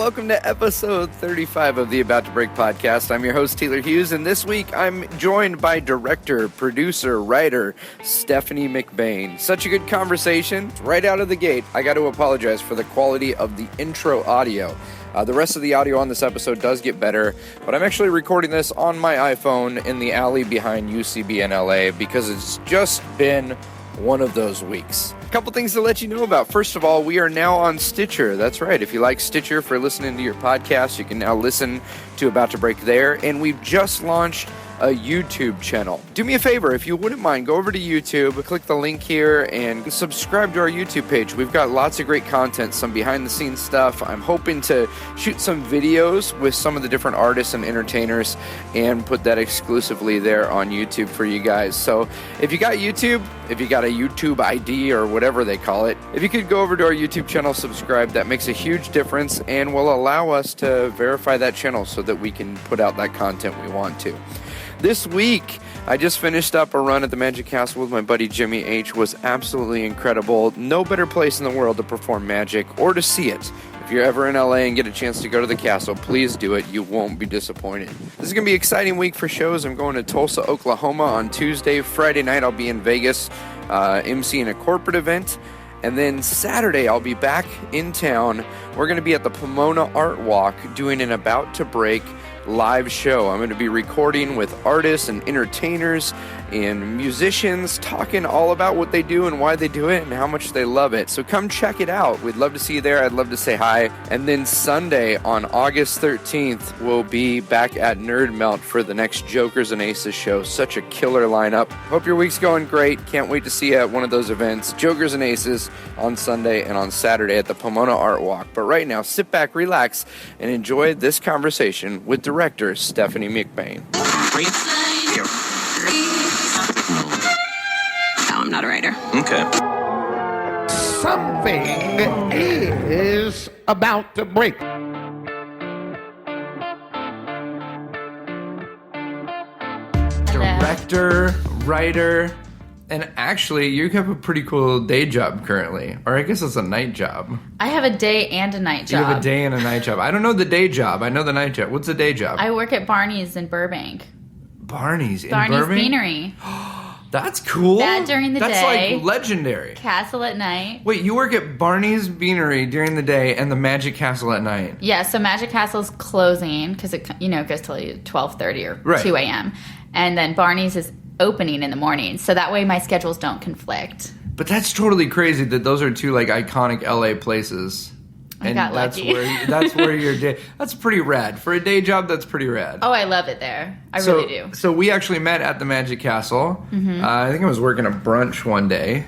welcome to episode 35 of the About to Break podcast. I'm your host, Taylor Hughes, and this week I'm joined by director, producer, writer, Stephanie McBain. Such a good conversation. Right out of the gate, I got to apologize for the quality of the intro audio. The rest of the audio on this episode does get better, but I'm actually recording this on my iPhone in the alley behind UCB in LA because it's just been one of those weeks. A couple things to let you know about. First of all, we are now on Stitcher. That's right. If you like Stitcher for listening to your podcast, you can now listen to About to Break there. And we've just launched a YouTube channel. Do me a favor, if you wouldn't mind, go over to YouTube, click the link here, and subscribe to our YouTube page. We've got lots of great content, some behind-the-scenes stuff. I'm hoping to shoot some videos with some of the different artists and entertainers and put that exclusively there on YouTube for you guys. So if you got YouTube, if you got a YouTube ID or whatever they call it, if you could go over to our YouTube channel, subscribe, that makes a huge difference and will allow us to verify that channel so that we can put out that content we want to. This week, I just finished up a run at the Magic Castle with my buddy Jimmy H. It was absolutely incredible. No better place in the world to perform magic or to see it. If you're ever in LA and get a chance to go to the castle, please do it. You won't be disappointed. This is going to be an exciting week for shows. I'm going to Tulsa, Oklahoma on Tuesday. Friday night, I'll be in Vegas emceeing a corporate event. And then Saturday, I'll be back in town. We're going to be at the Pomona Art Walk doing an About to Break live show. I'm going to be recording with artists and entertainers and musicians, talking all about what they do and why they do it and how much they love it. So come check it out. We'd love to see you there. I'd love to say hi. And then Sunday on August 13th, we'll be back at Nerd Melt for the next Jokers and Aces show. Such a killer lineup. Hope your week's going great. Can't wait to see you at one of those events. Jokers and Aces on Sunday and on Saturday at the Pomona Art Walk. But right now, sit back, relax, and enjoy this conversation with director Stephanie McBain. No, I'm not a writer. Okay. Something is about to break. Director, writer, and actually you have a pretty cool day job currently. Or I guess it's a night job. I have a day and a night job. You have a day and a night job. I don't know the day job. I know the night job. What's the day job? I work at Barney's in Burbank. Barney's in Barney's Burbank? Beanery. That's cool. That during the That's day. That's like legendary. Castle at night. Wait, you work at Barney's Beanery during the day and the Magic Castle at night? Yeah, so Magic Castle's closing because it goes till 12:30 or Right. 2 a.m. And then Barney's is opening in the morning. So that way my schedules don't conflict. But that's totally crazy that those are two like iconic LA places. I got lucky. That's where your day. That's pretty rad. For a day job, that's pretty rad. Oh, I love it there. I really do. So we actually met at the Magic Castle. Mm-hmm. I think I was working a brunch one day.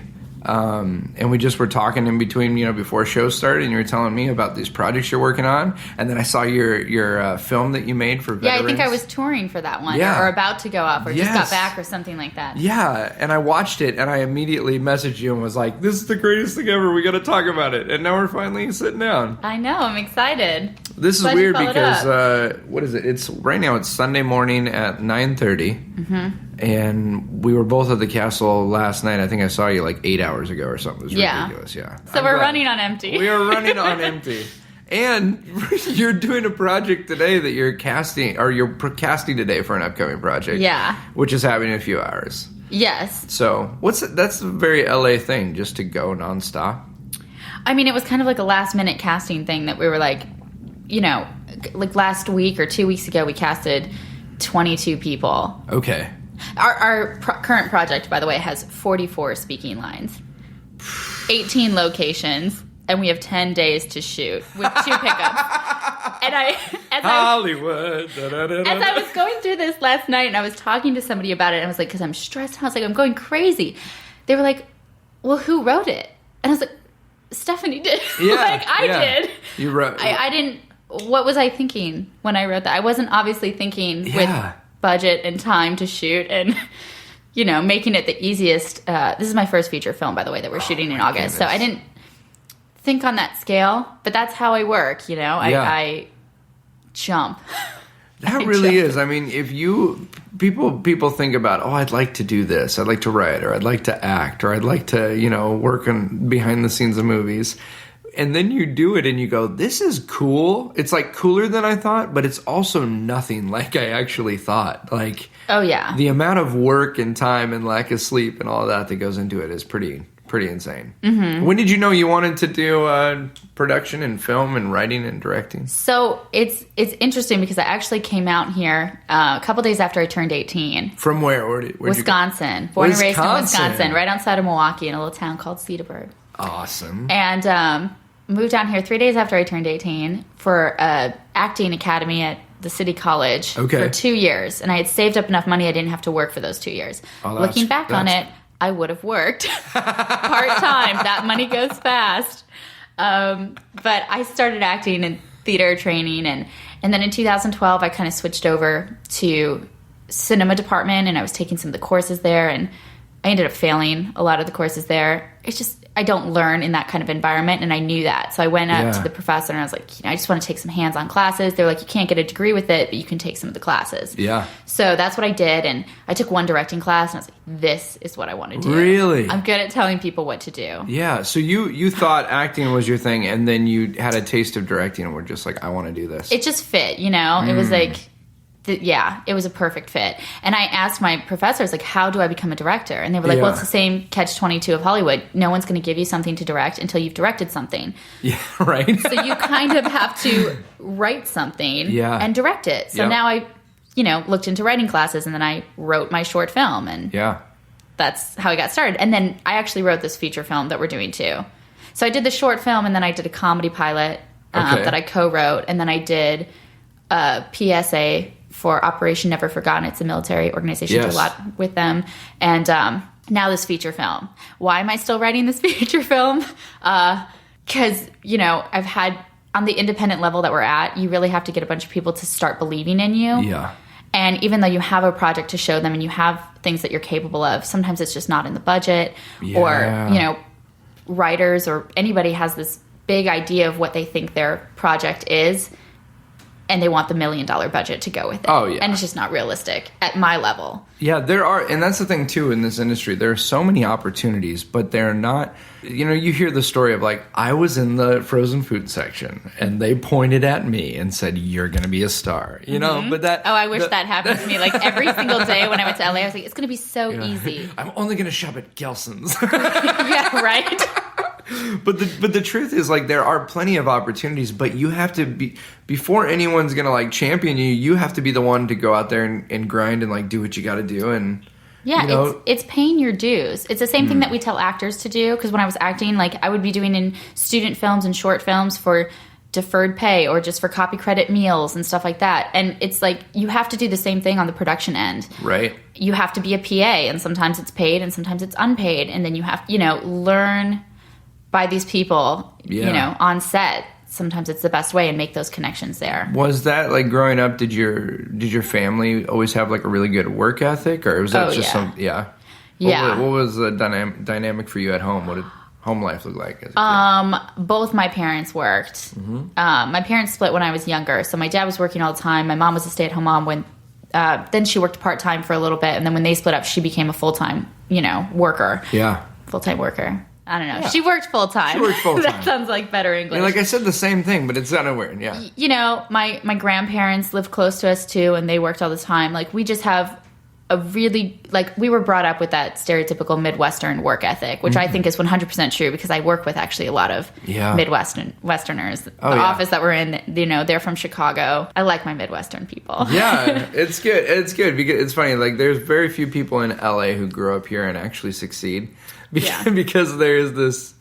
And we just were talking in between, before shows started, and you were telling me about these projects you're working on. And then I saw your film that you made for veterans. Yeah, I think I was touring for that one, Yeah. or about to go off, or just got Yes. back, or something like that. Yeah, and I watched it, and I immediately messaged you and was like, this is the greatest thing ever, we gotta talk about it. And now we're finally sitting down. I know, I'm excited. This is Glad you weird followed because, up. what is it? Right now it's Sunday morning at 9:30, and we were both at the castle last night. I think I saw you like 8 hours ago or something. It was ridiculous, yeah. So we're running on empty. We are running on empty. And you're doing a project today that you're casting today for an upcoming project. Yeah. Which is happening in a few hours. Yes. So that's a very LA thing, just to go nonstop. I mean, it was kind of like a last minute casting thing that we were like last week or 2 weeks ago, we casted 22 people. Okay. Our current project, by the way, has 44 speaking lines, 18 locations, and we have 10 days to shoot with 2 pickups. And Hollywood. As I was going through this last night, and I was talking to somebody about it, and I was like, because I'm stressed, I was like, I'm going crazy. They were like, well, who wrote it? And I was like, Stephanie did. Yeah, I did. You wrote. I didn't. What was I thinking when I wrote that? I wasn't obviously thinking with budget and time to shoot and, making it the easiest. This is my first feature film, by the way, that we're shooting in August. Goodness. So I didn't think on that scale, but that's how I work, I jump. That really is. I mean, if people think about, I'd like to do this, I'd like to write, or I'd like to act, or I'd like to, work on behind the scenes of movies. and then you do it and you go, this is cool. It's like cooler than I thought, but it's also nothing like I actually thought. Like, oh yeah, the amount of work and time and lack of sleep and all that goes into it is pretty insane. Mm-hmm. When did you know you wanted to do production and film and writing and directing? So it's interesting because I actually came out here a couple days after I turned 18. From where? Wisconsin. Born and raised in Wisconsin, right outside of Milwaukee in a little town called Cedarburg. Awesome. And moved down here 3 days after I turned 18 for acting academy at the city college for 2 years. And I had saved up enough money I didn't have to work for those 2 years. Looking back on it, I would have worked part-time. That money goes fast. But I started acting and theater training. And then in 2012, I kind of switched over to cinema department. And I was taking some of the courses there. And I ended up failing a lot of the courses there. It's just, I don't learn in that kind of environment, and I knew that. So I went up to the professor, and I was like, I just want to take some hands-on classes. They're like, you can't get a degree with it, but you can take some of the classes. Yeah. So that's what I did, and I took one directing class, and I was like, this is what I want to do. Really? I'm good at telling people what to do. Yeah. So you thought acting was your thing, and then you had a taste of directing, and were just like, I want to do this. It just fit, you know? It was like... it was a perfect fit. And I asked my professors, like, how do I become a director? And they were like, well, it's the same catch-22 of Hollywood. No one's going to give you something to direct until you've directed something. Yeah, right. So you kind of have to write something and direct it. So now I, looked into writing classes, and then I wrote my short film. And that's how I got started. And then I actually wrote this feature film that we're doing, too. So I did the short film, and then I did a comedy pilot that I co-wrote. And then I did a PSA for Operation Never Forgotten. It's a military organization. Do a lot with them. And now this feature film. Why am I still writing this feature film? Because, I've had, on the independent level that we're at, you really have to get a bunch of people to start believing in you. Yeah. And even though you have a project to show them and you have things that you're capable of, sometimes it's just not in the budget. Or, writers or anybody has this big idea of what they think their project is, and they want the $1 million budget to go with it. Oh, yeah. And it's just not realistic at my level. Yeah, there are, and that's the thing, too, in this industry. There are so many opportunities, but they're not, you hear the story of, like, I was in the frozen food section, and they pointed at me and said, you're going to be a star, but that... Oh, I wish that happened to me. Like, every single day when I went to LA, I was like, it's going to be so easy. I'm only going to shop at Gelson's. Yeah, right? But the truth is, like, there are plenty of opportunities, but you have to be, before anyone's gonna like champion you, you have to be the one to go out there and grind and like do what you got to do. And it's paying your dues. It's the same thing that we tell actors to do. Because when I was acting, like, I would be doing in student films and short films for deferred pay or just for copy credit meals and stuff like that. And it's like you have to do the same thing on the production end. Right. You have to be a PA, and sometimes it's paid and sometimes it's unpaid, and then you have learn by these people, on set. Sometimes it's the best way, and make those connections there. Was that, like, growing up, did your family always have, like, a really good work ethic, or was that What was the dynamic for you at home? What did home life look like as a kid? Both my parents worked. Mm-hmm. My parents split when I was younger, so my dad was working all the time. My mom was a stay-at-home mom when then she worked part-time for a little bit, and then when they split up, she became a full-time, worker. Yeah. Full-time worker. I don't know. Yeah. She worked full-time. That sounds like better English. Like I said the same thing, but it sounded weird, my grandparents lived close to us, too, and they worked all the time. Like, we just have a really, like, we were brought up with that stereotypical Midwestern work ethic, which I think is 100% true, because I work with actually a lot of Westerners. The office that we're in, they're from Chicago. I like my Midwestern people. Yeah, it's good. It's good because it's funny. Like, there's very few people in LA who grow up here and actually succeed. Because there's this,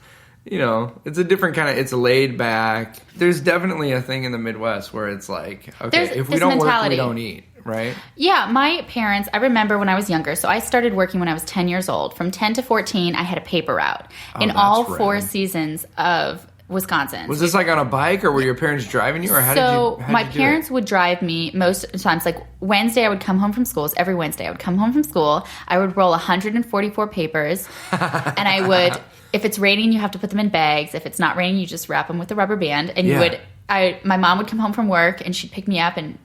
it's a different kind of, it's laid back. There's definitely a thing in the Midwest where it's like, okay, if we don't work, we don't eat, right? Yeah, my parents, I remember when I was younger, so I started working when I was 10 years old. From 10 to 14, I had a paper route in all 4 seasons of Wisconsin. Was this like on a bike, or were your parents driving you, or how did you my parents would drive me most times. Like, Wednesday, I would come home from school. Every Wednesday, I would come home from school. I would roll 144 papers, and I would, if it's raining, you have to put them in bags. If it's not raining, you just wrap them with a rubber band. And my mom would come home from work, and she'd pick me up and,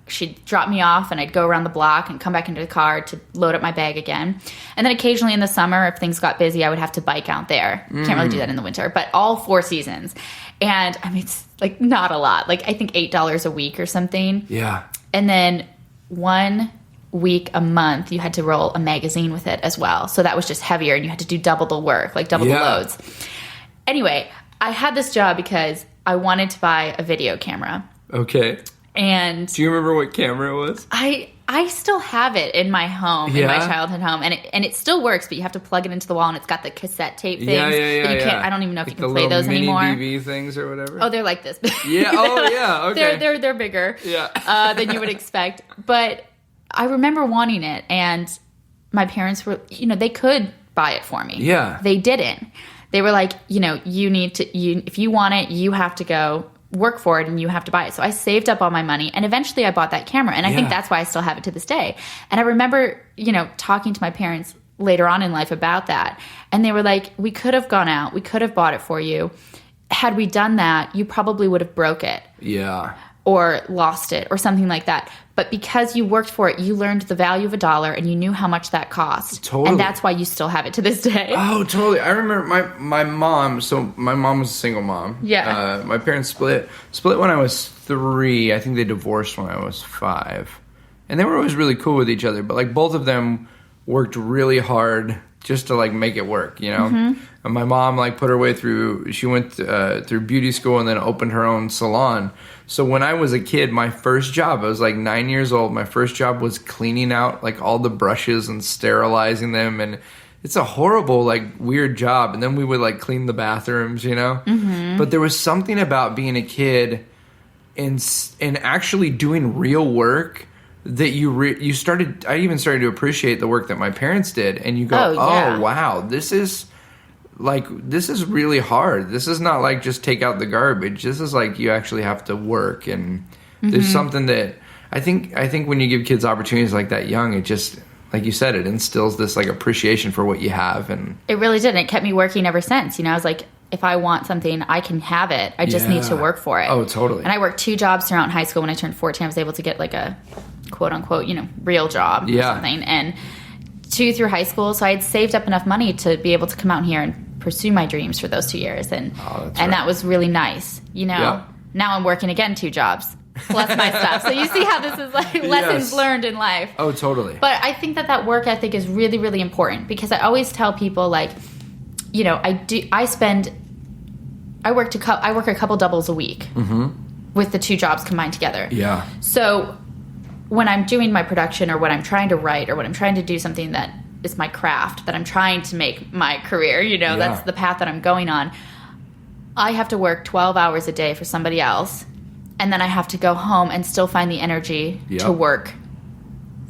she'd drop me off and I'd go around the block and come back into the car to load up my bag again. And then occasionally in the summer, if things got busy, I would have to bike out there. Can't really do that in the winter, but all 4 seasons. And I mean, it's like not a lot. Like I think $8 a week or something. Yeah. And then 1 week a month, you had to roll a magazine with it as well. So that was just heavier and you had to do double the work, like double the loads. Anyway, I had this job because I wanted to buy a video camera. Okay. And do you remember what camera it was? I still have it in my home, in my childhood home, and it still works, but you have to plug it into the wall, and it's got the cassette tape things. Yeah. You can't, I don't even know if you can play those anymore. The mini DV things or whatever. Oh, they're like this. Yeah. Oh, yeah. Okay. They're bigger. Yeah. Than you would expect. But I remember wanting it, and my parents were, they could buy it for me. Yeah. They didn't. They were like, you need to, if you want it, you have to go work for it and you have to buy it. So I saved up all my money and eventually I bought that camera. And I think that's why I still have it to this day. And I remember, talking to my parents later on in life about that. And they were like, we could have gone out. We could have bought it for you. Had we done that, you probably would have broke it. Yeah. Or lost it or something like that. But because you worked for it, you learned the value of $1 and you knew how much that cost. Totally. And that's why you still have it to this day. Oh, totally. I remember my mom, so my mom was a single mom. Yeah. My parents split when I was 3. I think they divorced when I was 5. And they were always really cool with each other. But like both of them worked really hard just to like make it work, And my mom like put her way through, she went through beauty school and then opened her own salon. So when I was a kid, my first job, I was like 9 years old. My first job was cleaning out like all the brushes and sterilizing them. And it's a horrible, like weird job. And then we would like clean the bathrooms, But there was something about being a kid and actually doing real work that you started. I even started to appreciate the work that my parents did. And you go, oh wow, this is really hard. This is not like just take out the garbage. This is like you actually have to work. And there's something that I think when you give kids opportunities like that young, it just, like you said, it instills this like appreciation for what you have. And it really did. And it kept me working ever since. I was like, if I want something, I can have it. I just need to work for it. Oh, totally. And I worked 2 jobs throughout high school. When I turned 14, I was able to get like a quote unquote, real job or something. And 2 through high school. So I had saved up enough money to be able to come out here and pursue my dreams for those 2 years. And that was really nice. Now I'm working again 2 jobs plus my stuff. So you see how this is like lessons learned in life. Oh, totally. But I think that work ethic is really, really important because I always tell people like, I work a couple doubles a week with the 2 jobs combined together. Yeah. So when I'm doing my production or when I'm trying to write or when I'm trying to do something that is my craft, that I'm trying to make my career, that's the path that I'm going on, I have to work 12 hours a day for somebody else. And then I have to go home and still find the energy to work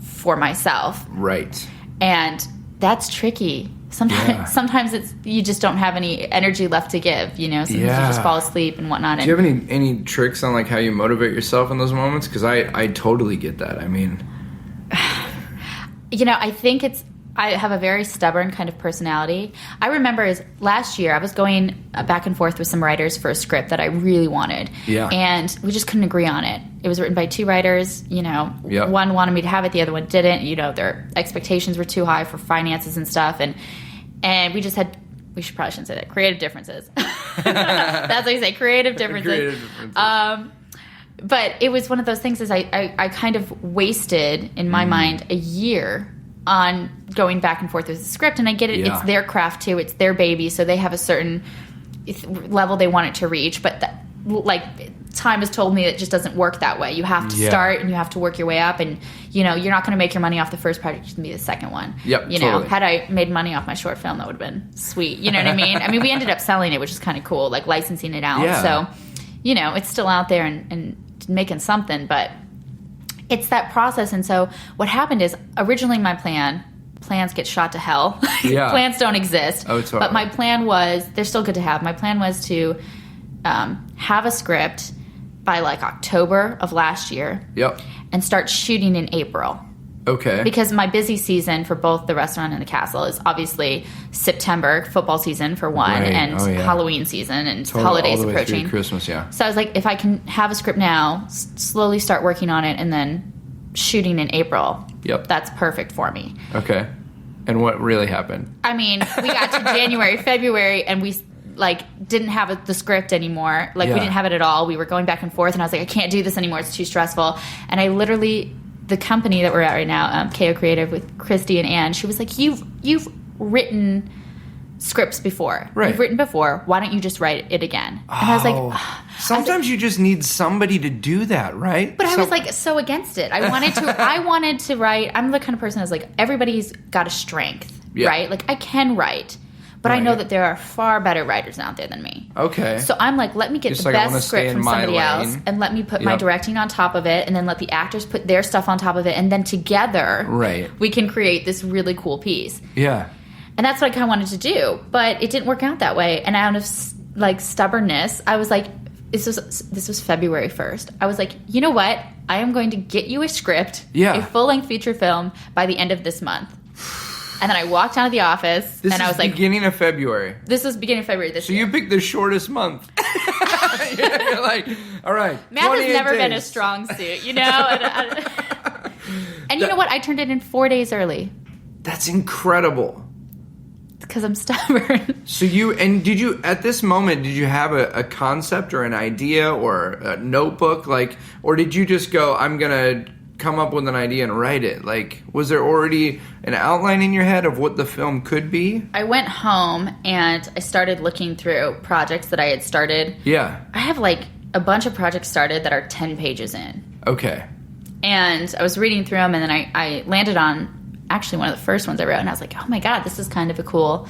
for myself. Right. And that's tricky. Sometimes it's you just don't have any energy left to give, Sometimes you just fall asleep and whatnot. Do you have any tricks on like how you motivate yourself in those moments? Because I totally get that. I mean, I think I have a very stubborn kind of personality. I remember last year I was going back and forth with some writers for a script that I really wanted. Yeah. And we just couldn't agree on it. It was written by 2 writers, One wanted me to have it, the other one didn't. Their expectations were too high for finances and stuff. And we just had, probably shouldn't say that, creative differences. That's what you say, creative differences. Creative differences. But it was one of those things I kind of wasted, in my mind, a year on going back and forth with the script. And I get it. Yeah. It's their craft too. It's their baby. So they have a certain level they want it to reach. But time has told me that it just doesn't work that way. You have to start and you have to work your way up. And, you're not going to make your money off the first project. It's going to be the second one. Yep, totally. Had I made money off my short film, that would have been sweet. You know what I mean? I mean, we ended up selling it, which is kind of cool, like licensing it out. Yeah. So, it's still out there and making something, but it's that process. And so what happened is originally my plans get shot to hell. Yeah. Plans don't exist. Oh, totally. But my plan was, they're still good to have. My plan was to have a script by like October of last year. Yep. And start shooting in April. Okay. Because my busy season for both the restaurant and the castle is obviously September, football season for one, Right. and Halloween season and holidays all the way approaching. through Christmas, yeah. So I was like, if I can have a script now, slowly start working on it, and then shooting in April, that's perfect for me. Okay. And what really happened? I mean, we got to January, February, and we didn't have the script anymore. We didn't have it at all. We were going back and forth, and I was like, I can't do this anymore. It's too stressful. And I literally, the company that we're at right now, KO Creative with Christy and Ann, she was like, you've written scripts before. Right. You've written before. Why don't you just write it again? And I was like, sometimes you just need somebody to do that, right? But I was like so against it. I wanted to write. I'm the kind of person that's like, everybody's got a strength, right? Like, I can write. But I know that there are far better writers out there than me. Okay. So I'm like, let me get the best script from somebody else, and let me put my directing on top of it, and then let the actors put their stuff on top of it, and then together we can create this really cool piece. Yeah. And that's what I kind of wanted to do. But it didn't work out that way. And out of stubbornness, I was like, this was February 1st. I was like, you know what? I am going to get you a script, a full-length feature film by the end of this month. And then I walked out of the office, and I was like... beginning of February. This was beginning of February this year. So you picked the shortest month. You're like, all right, math has never days. been a strong suit, you know? And you know what? I turned it in 4 days early. That's incredible. Because I'm stubborn. So at this moment, did you have a concept or an idea or a notebook? Or did you just go, I'm going to come up with an idea and write it? Was there already an outline in your head of what the film could be? I went home and I started looking through projects that I had started. Yeah. I have a bunch of projects started that are 10 pages in. Okay. And I was reading through them, and then I landed on actually one of the first ones I wrote, and I was like, oh my God, this is kind of a cool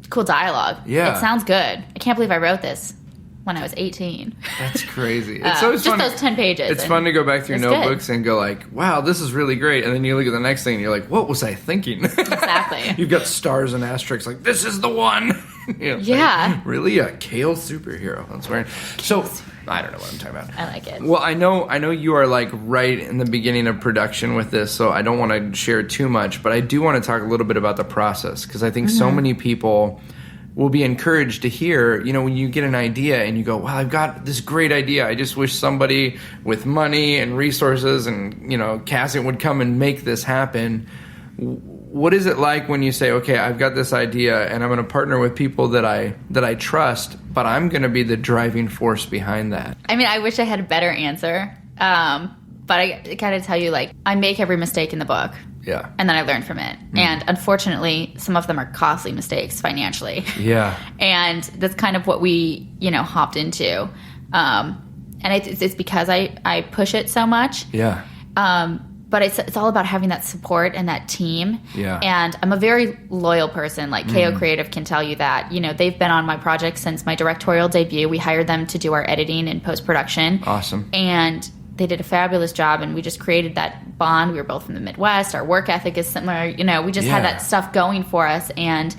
dialogue. Yeah. It sounds good. I can't believe I wrote this when I was 18. That's crazy. It's always just fun. Those 10 pages. It's fun to go back through your notebooks good. and go wow, this is really great. And then you look at the next thing and you're like, what was I thinking? Exactly. You've got stars and asterisks this is the one. Really? A kale superhero. That's weird. So, I don't know what I'm talking about. I like it. Well, I know you are right in the beginning of production with this, so I don't want to share too much, but I do want to talk a little bit about the process, because I think so many people will be encouraged to hear, when you get an idea and you go, wow, I've got this great idea. I just wish somebody with money and resources and, casting would come and make this happen. What is it like when you say, okay, I've got this idea and I'm going to partner with people that I trust, but I'm going to be the driving force behind that? I mean, I wish I had a better answer. But I gotta tell you, I make every mistake in the book. Yeah. And then I learn from it. And unfortunately, some of them are costly mistakes financially. Yeah. And that's kind of what we, hopped into. And it's because I push it so much. Yeah. But it's all about having that support and that team. Yeah. And I'm a very loyal person. KO Creative can tell you that. They've been on my project since my directorial debut. We hired them to do our editing and post-production. Awesome. And they did a fabulous job, and we just created that bond. We were both from the Midwest. Our work ethic is similar. We just had that stuff going for us. And,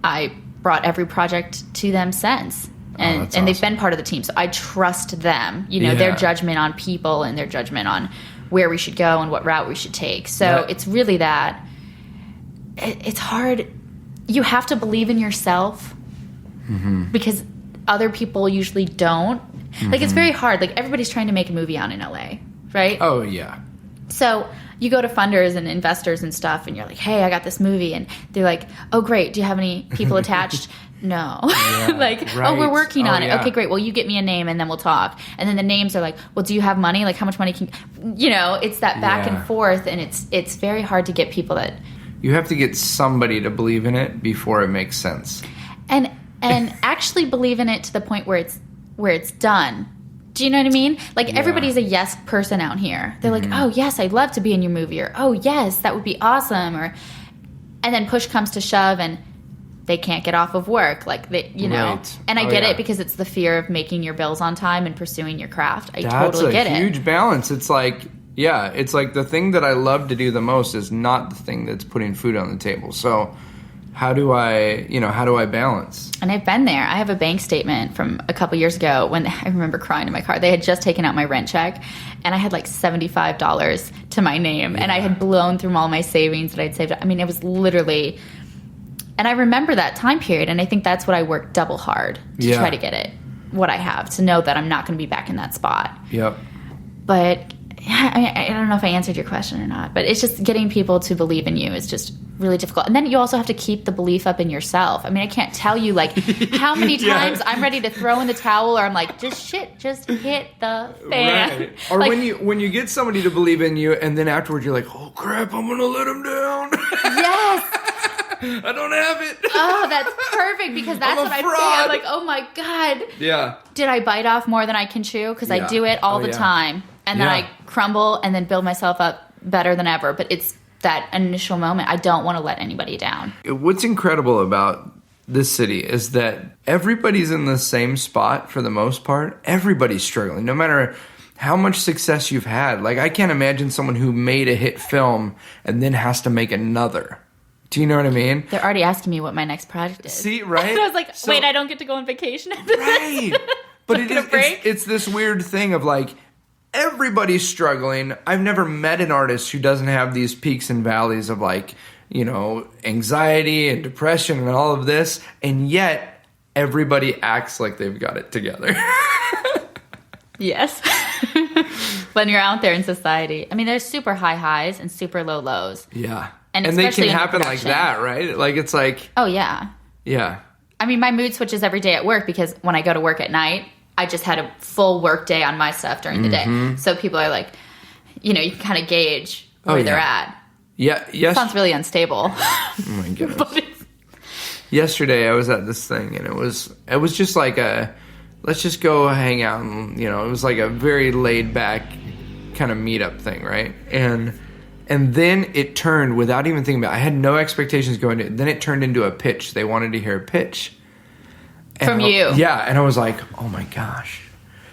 I brought every project to them since. And they've been part of the team. So I trust them, their judgment on people and their judgment on where we should go and what route we should take. So it's really that. It's hard. You have to believe in yourself because other people usually don't. It's very hard. Everybody's trying to make a movie out in LA, right? Oh, yeah. So you go to funders and investors and stuff, and you're like, hey, I got this movie. And they're like, oh, great. Do you have any people attached? No. Yeah, oh, we're working on it. Yeah. Okay, great. Well, you get me a name, and then we'll talk. And then the names are like, well, do you have money? How much money can... it's that back and forth, and it's very hard to get people that... You have to get somebody to believe in it before it makes sense. And actually believe in it to the point where it's done. Do you know what I mean? Everybody's a yes person out here. They're like, oh, yes, I'd love to be in your movie. Or, oh, yes, that would be awesome. And then push comes to shove and they can't get off of work. Right. And I get it because it's the fear of making your bills on time and pursuing your craft. I totally get it. That's a huge balance. It's it's the thing that I love to do the most is not the thing that's putting food on the table. So how do I balance? And I've been there. I have a bank statement from a couple years ago when I remember crying in my car. They had just taken out my rent check, and I had like $75 to my name, and I had blown through all my savings that I'd saved. I mean, it was literally, and I remember that time period, and I think that's what I worked double hard to try to get it, what I have, to know that I'm not going to be back in that spot. Yep. But I don't know if I answered your question or not, but it's just getting people to believe in you is just really difficult. And then you also have to keep the belief up in yourself. I mean, I can't tell you like how many times I'm ready to throw in the towel, or I'm like, just hit the fan. Right. Or like, when you get somebody to believe in you, and then afterwards you're like, oh crap, I'm gonna let them down. Yes. I don't have it. Oh, that's perfect, because that's what I feel. I'm like, oh my God. Yeah. Did I bite off more than I can chew? Because I do it all the time. And then I crumble and then build myself up better than ever. But it's that initial moment. I don't want to let anybody down. What's incredible about this city is that everybody's in the same spot for the most part. Everybody's struggling, no matter how much success you've had. Like, I can't imagine someone who made a hit film and then has to make another. Do you know what I mean? They're already asking me what my next project is. See, right? And I was like, wait, I don't get to go on vacation after right. this? But it's this weird thing of like, everybody's struggling. I've never met an artist who doesn't have these peaks and valleys of like, anxiety and depression and all of this. And yet everybody acts like they've got it together. Yes. When you're out there in society. I mean, there's super high highs and super low lows. Yeah. And they can happen like that, right? Like, it's like... Oh, yeah. Yeah. I mean, my mood switches every day at work, because when I go to work at night, I just had a full work day on my stuff during the day. So people are like, you can kind of gauge where they're at. Yeah. Yes. Sounds really unstable. Oh my goodness. Yesterday I was at this thing, and it was just like let's just go hang out, and it was like a very laid back kind of meetup thing, right? And then it turned, without even thinking about it, I had no expectations going to it. Then it turned into a pitch. They wanted to hear a pitch. From you. Yeah, and I was like, oh my gosh.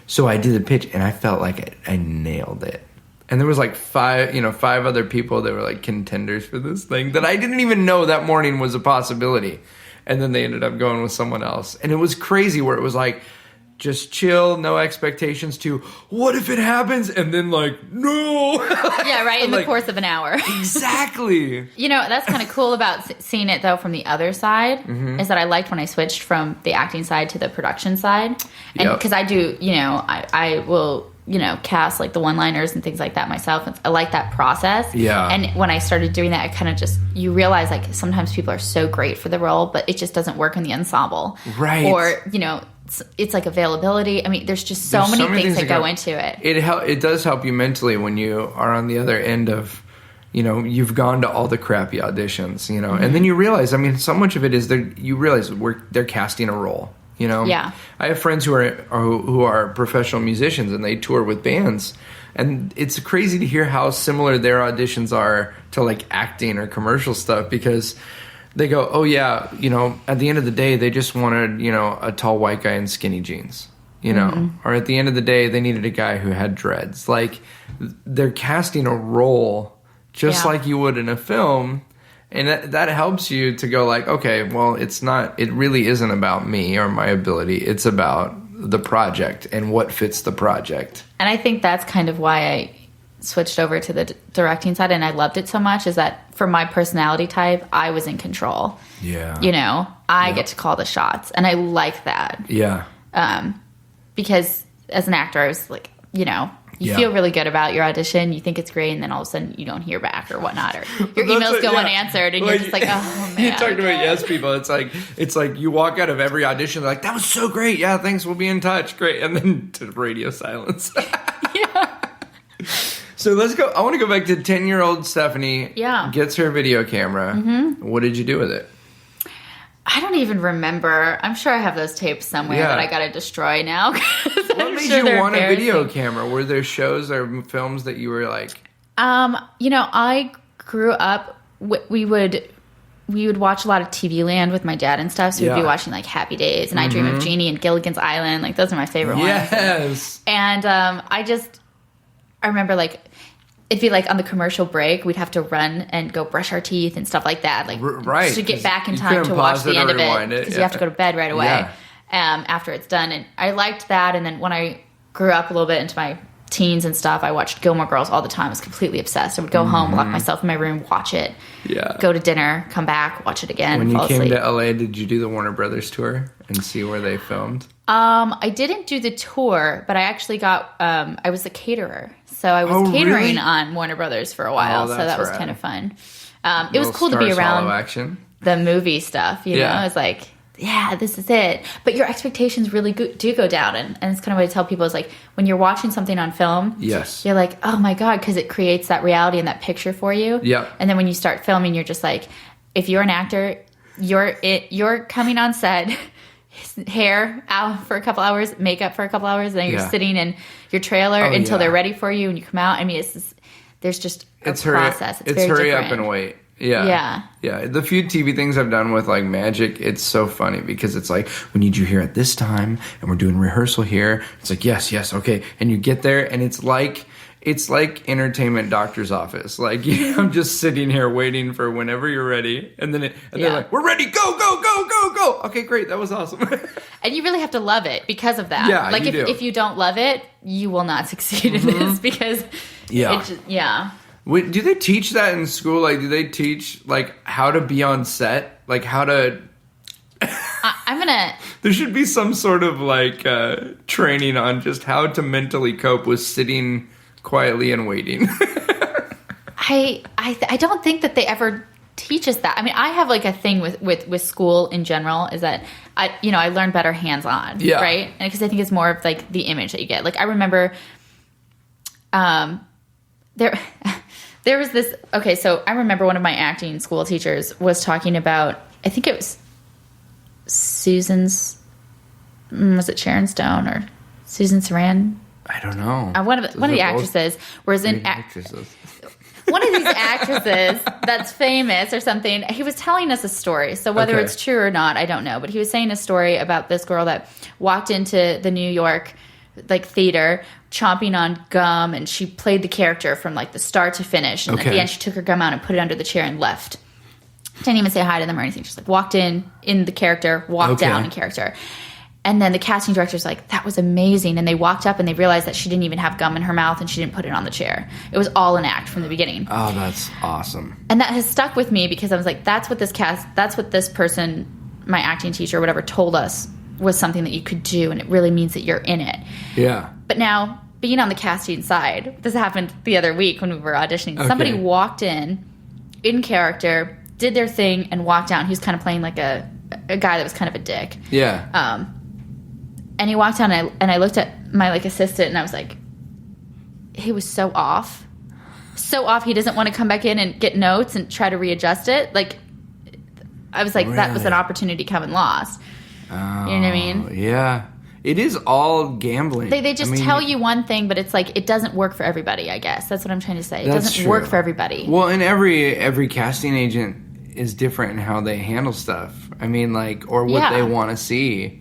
So I did the pitch, and I felt like I nailed it. And there was like five other people that were like contenders for this thing that I didn't even know that morning was a possibility. And then they ended up going with someone else. And it was crazy, where it was like, just chill, no expectations, to what if it happens? And then like, no. Yeah, right, in the course of an hour. Exactly. That's kind of cool about seeing it, though, from the other side, is that I liked when I switched from the acting side to the production side. And because I do, I will, cast like the one-liners and things like that myself. I like that process. Yeah. And when I started doing that, I kind of you realize like sometimes people are so great for the role, but it just doesn't work in the ensemble. Right. Or, it's like availability. I mean, there's just so many things that go into it. It does help you mentally when you are on the other end of, you've gone to all the crappy auditions, and then you realize, I mean, so much of it is you realize they're casting a role, Yeah. I have friends who are professional musicians, and they tour with bands, and it's crazy to hear how similar their auditions are to like acting or commercial stuff, because they go, oh yeah, at the end of the day, they just wanted, a tall white guy in skinny jeans, or at the end of the day, they needed a guy who had dreads. Like, they're casting a role just like you would in a film. And that helps you to go like, okay, well, it really isn't about me or my ability. It's about the project and what fits the project. And I think that's kind of why I switched over to the directing side, and I loved it so much, is that for my personality type, I was in control. Yeah. I get to call the shots, and I like that. Yeah. Because as an actor, I was like, you feel really good about your audition, you think it's great, and then all of a sudden you don't hear back or whatnot, or your emails go unanswered, and you're just like, oh man. You talked about yes people. It's like you walk out of every audition, like, that was so great. Yeah, thanks. We'll be in touch. Great. And then to radio silence. Yeah. So let's go. I want to go back to 10-year-old Stephanie. Yeah. Gets her video camera. Mm-hmm. What did you do with it? I don't even remember. I'm sure I have those tapes somewhere that I got to destroy now. What made you want a video camera? Were there shows or films that you were like? I grew up. We would watch a lot of TV Land with my dad and stuff. So we'd be watching like Happy Days and I Dream of Jeannie and Gilligan's Island. Like, those are my favorite ones. Yes. And I remember like it'd be like on the commercial break, we'd have to run and go brush our teeth and stuff like that. Like, right. to get back in time to watch the end of it. Because you have to go to bed right away after it's done. And I liked that. And then when I grew up a little bit into my teens and stuff, I watched Gilmore Girls all the time. I was completely obsessed. I would go home, lock myself in my room, watch it. Yeah. Go to dinner, come back, watch it again. When you fall came asleep. to LA, did you do the Warner Brothers tour and see where they filmed? I didn't do the tour, but I actually got, I was a caterer. So I was catering on Warner Brothers for a while. So that was kind of fun. It was cool to be around the movie stuff, you know? I was like, yeah, this is it. But your expectations really do go down. And it's kind of what I tell people is like, when you're watching something on film, you're like, oh my God, because it creates that reality and that picture for you. Yeah. And then when you start filming, you're just like, if you're an actor, you're coming on set, hair out for a couple hours, makeup for a couple hours, and then you're sitting in your trailer until they're ready for you and you come out. I mean, there's just a process. It's very hurry different. Up and wait. Yeah. The few TV things I've done with like magic, it's so funny because it's like, we need you here at this time and we're doing rehearsal here. It's like, yes, okay. And you get there and it's like entertainment doctor's office. Like, I'm just sitting here waiting for whenever you're ready. And then they're like, we're ready. Go. Okay, great. That was awesome. And you really have to love it because of that. Yeah, like if you don't love it, you will not succeed in this because Wait, do they teach that in school? Like, do they teach like how to be on set? Like how to... There should be some sort of like training on just how to mentally cope with sitting quietly and waiting. I don't think that they ever teach us that. I mean, I have like a thing with school in general is that I learn better hands-on, right? And because I think it's more of like the image that you get. Like I remember there was this, okay, so I remember one of my acting school teachers was talking about, I think it was was it Sharon Stone or Susan Sarandon? I don't know. One of the actresses was in one of these actresses that's famous or something. He was telling us a story. So whether it's true or not, I don't know. But he was saying a story about this girl that walked into the New York like theater chomping on gum, and she played the character from like the start to finish. And at the end, she took her gum out and put it under the chair and left. Didn't even say hi to them or anything. Just like walked in the character, walked down in character. And then the casting director's like, that was amazing. And they walked up and they realized that she didn't even have gum in her mouth and she didn't put it on the chair. It was all an act from the beginning. Oh, that's awesome. And that has stuck with me because I was like, that's what this person, my acting teacher or whatever, told us was something that you could do. And it really means that you're in it. Yeah. But now, being on the casting side, this happened the other week when we were auditioning. Somebody walked in character, did their thing, and walked out. He was kind of playing like a guy that was kind of a dick. Yeah. And he walked out, and I looked at my like assistant, and I was like, he was so off. So off, he doesn't want to come back in and get notes and try to readjust it. Like, I was like, that was an opportunity come and lost. You know what I mean? Yeah. It is all gambling. They just tell you one thing, but it's like it doesn't work for everybody, I guess. That's what I'm trying to say. It doesn't work for everybody. Well, and every casting agent is different in how they handle stuff. I mean, like, or what they want to see.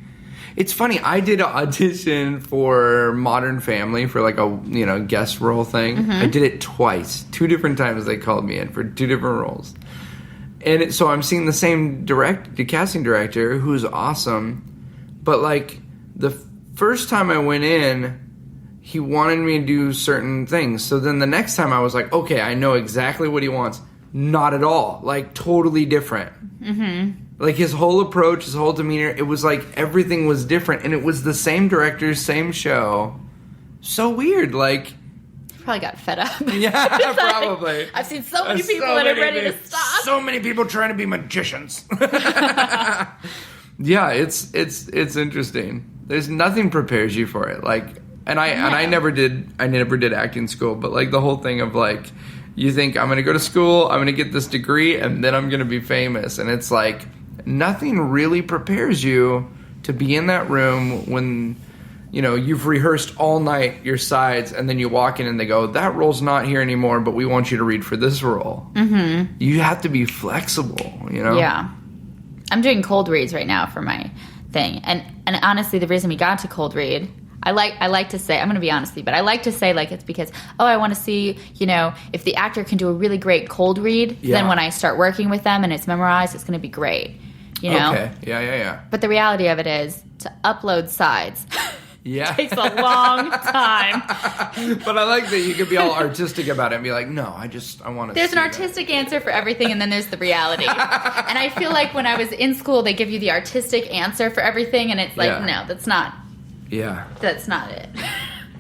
It's funny. I did an audition for Modern Family for like a guest role thing. Mm-hmm. I did it twice. 2 different times they called me in for 2 different roles. And so I'm seeing the same the casting director who's awesome, but like the first time I went in, he wanted me to do certain things. So then the next time I was like, okay, I know exactly what he wants. Not at all. Like totally different. Mm-hmm. Like his whole approach, his whole demeanor, it was like everything was different. And it was the same director, same show. So weird. Like, probably got fed up. Yeah, probably. I've seen so many people that are ready to stop. So many people trying to be magicians. Yeah, it's interesting. There's nothing prepares you for it. Like, and I never did acting school, but like the whole thing of like, you think I'm going to go to school, I'm going to get this degree, and then I'm going to be famous, and it's like nothing really prepares you to be in that room when you've rehearsed all night your sides, and then you walk in and they go, that role's not here anymore, but we want you to read for this role. Mm-hmm. You have to be flexible, Yeah. I'm doing cold reads right now for my thing. And honestly, the reason we got to cold read, I like to say, I'm going to be honest with you, but I like to say like it's because, I want to see, if the actor can do a really great cold read, then when I start working with them and it's memorized, it's going to be great. Okay. Yeah. But the reality of it is to upload sides. Yeah. Takes a long time. But I like that you could be all artistic about it and be like, no, I want to There's an artistic answer for everything, and then there's the reality. And I feel like when I was in school, they give you the artistic answer for everything, and it's like, no, that's not. Yeah. That's not it.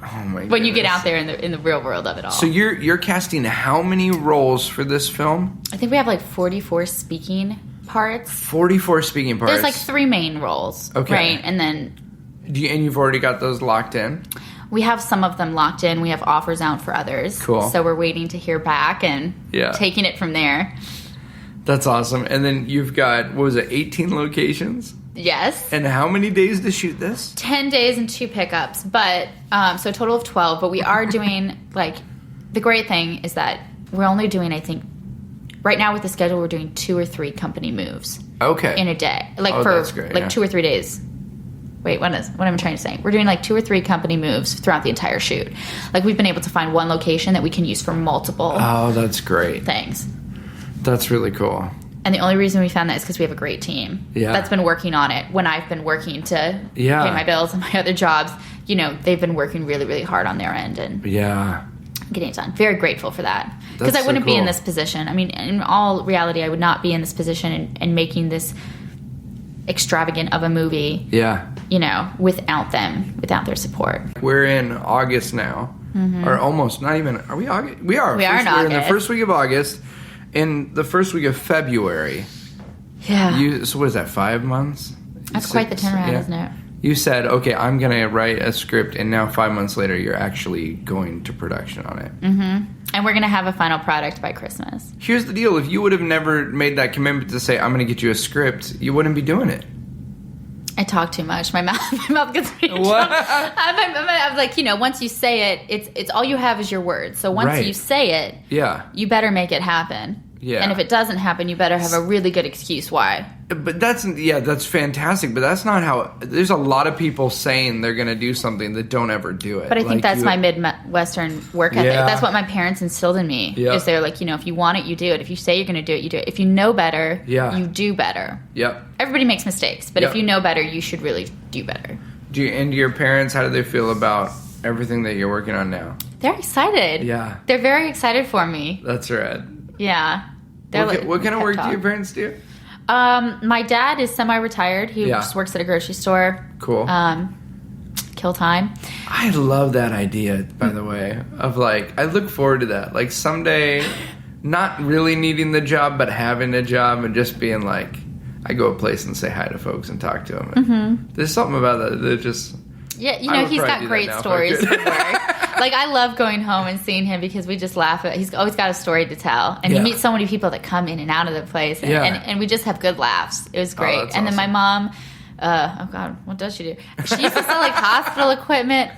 Oh my god. When you get out there in the real world of it all. So you're casting how many roles for this film? I think we have like 44 speaking parts. 44 speaking parts. There's like 3 main roles. Okay. Right? And then and you've already got those locked in? we have some of them locked in. We have offers out for others. Cool. So we're waiting to hear back and taking it from there. That's awesome. And then you've got, 18 locations? Yes. And how many days to shoot this? 10 days and 2 pickups, but so a total of 12. But we are doing, the great thing is that we're only doing, I think, right now with the schedule, we're doing 2 or 3 company moves. Okay. In a day. That's great, 2 or 3 days. Wait, what am I trying to say? We're doing 2 or 3 company moves throughout the entire shoot. We've been able to find one location that we can use for multiple that's great. things. That's really cool. And the only reason we found that is because we have a great team that's been working on it. When I've been working to pay my bills and my other jobs, they've been working really, really hard on their end and getting it done. Very grateful for that. Because I wouldn't be in this position. I mean, in all reality, I would not be in this position and making this extravagant of a movie, without them, without their support. We're in August now. Mm-hmm. Or almost, not even, are we August? We are. We are in August. We're in the first week of August. In the first week of February. Yeah. So what is that, 5 months? That's quite the turnaround, isn't it? You said, okay, I'm going to write a script, and now 5 months later, you're actually going to production on it. Mm-hmm. And we're going to have a final product by Christmas. Here's the deal. If you would have never made that commitment to say, I'm going to get you a script, you wouldn't be doing it. I talk too much. My mouth gets me in what? I'm like, once you say it, it's all you have is your words. So once you say it, you better make it happen. Yeah. And if it doesn't happen, you better have a really good excuse why. But that's fantastic. But that's not how. There's a lot of people saying they're going to do something that don't ever do it. But I think that's my Midwestern work ethic. That's what my parents instilled in me. Yeah. Is they're like, if you want it, you do it. If you say you're going to do it, you do it. If you know better, you do better. Yep. Everybody makes mistakes, but if you know better, you should really do better. Do your parents, how do they feel about everything that you're working on now? They're excited. Yeah. They're very excited for me. That's right. Yeah. What kind of work do your parents do? My dad is semi-retired. He just works at a grocery store. Cool. Kill time. I love that idea, by the way, of I look forward to that. Someday, not really needing the job, but having a job and just being I go a place and say hi to folks and talk to them. Mm-hmm. There's something about that just... Yeah, he's got great stories from work. I love going home and seeing him because we just laugh at. He's always got a story to tell, and he meets so many people that come in and out of the place, and we just have good laughs. It was great. And then my mom, oh God, what does she do? She used to sell hospital equipment.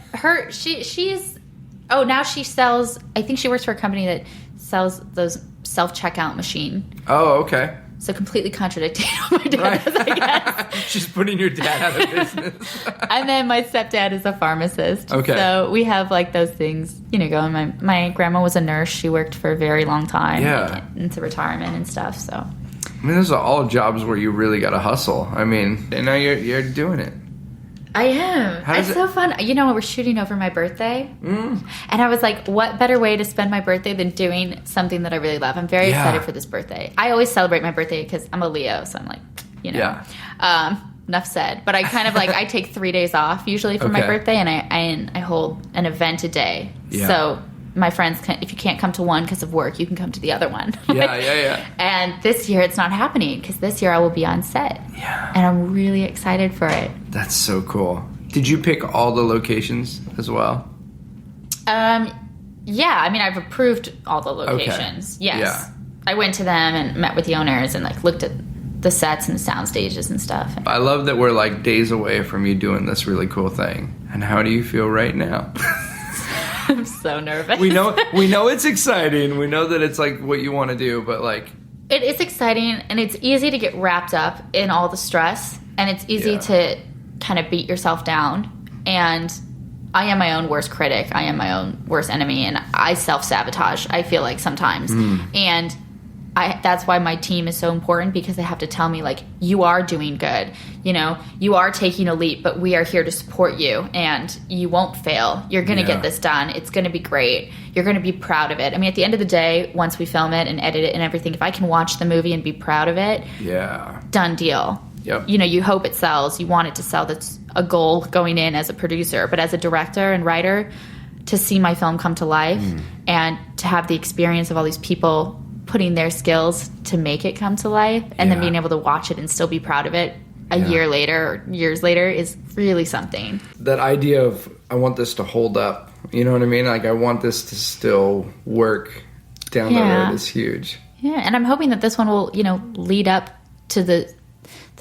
Now she sells. I think she works for a company that sells those self-checkout machine. Oh, okay. So completely contradicting what my dad does, I guess. She's putting your dad out of business. And then my stepdad is a pharmacist. Okay. So we have those things, going. My grandma was a nurse. She worked for a very long time. Yeah. Into retirement and stuff. So. I mean, those are all jobs where you really got to hustle. I mean, and now you're doing it. I am. It's so fun. We're shooting over my birthday. Mm. And I was like, what better way to spend my birthday than doing something that I really love? I'm very excited for this birthday. I always celebrate my birthday because I'm a Leo, so I'm like, Yeah. Enough said. But I kind of I take 3 days off usually for my birthday, and I hold an event a day. Yeah. So my friends, if you can't come to one because of work, you can come to the other one. Yeah. And this year it's not happening because this year I will be on set. Yeah. And I'm really excited for it. That's so cool. Did you pick all the locations as well? Yeah. I mean, I've approved all the locations. Okay. Yes. Yeah. I went to them and met with the owners and looked at the sets and the sound stages and stuff. I love that we're days away from you doing this really cool thing. And how do you feel right now? I'm so nervous. We know it's exciting. We know that it's what you want to do, but it is exciting, and it's easy to get wrapped up in all the stress, and it's easy to kind of beat yourself down. And I am my own worst critic. I am my own worst enemy, and I self-sabotage, I feel like, sometimes. And that's why my team is so important, because they have to tell me, like, you are doing good. You know, you are taking a leap, but we are here to support you, and you won't fail. You're going to get this done. It's going to be great. You're going to be proud of it. I mean, at the end of the day, once we film it and edit it and everything, if I can watch the movie and be proud of it, done deal. Yep. You know, you hope it sells. You want it to sell. That's a goal going in as a producer. But as a director and writer, to see my film come to life and to have the experience of all these people putting their skills to make it come to life, and then being able to watch it and still be proud of it a year later or years later is really something. That idea of, I want this to hold up. You know what I mean? Like, I want this to still work down the road is huge. Yeah, and I'm hoping that this one will, you know, lead up to the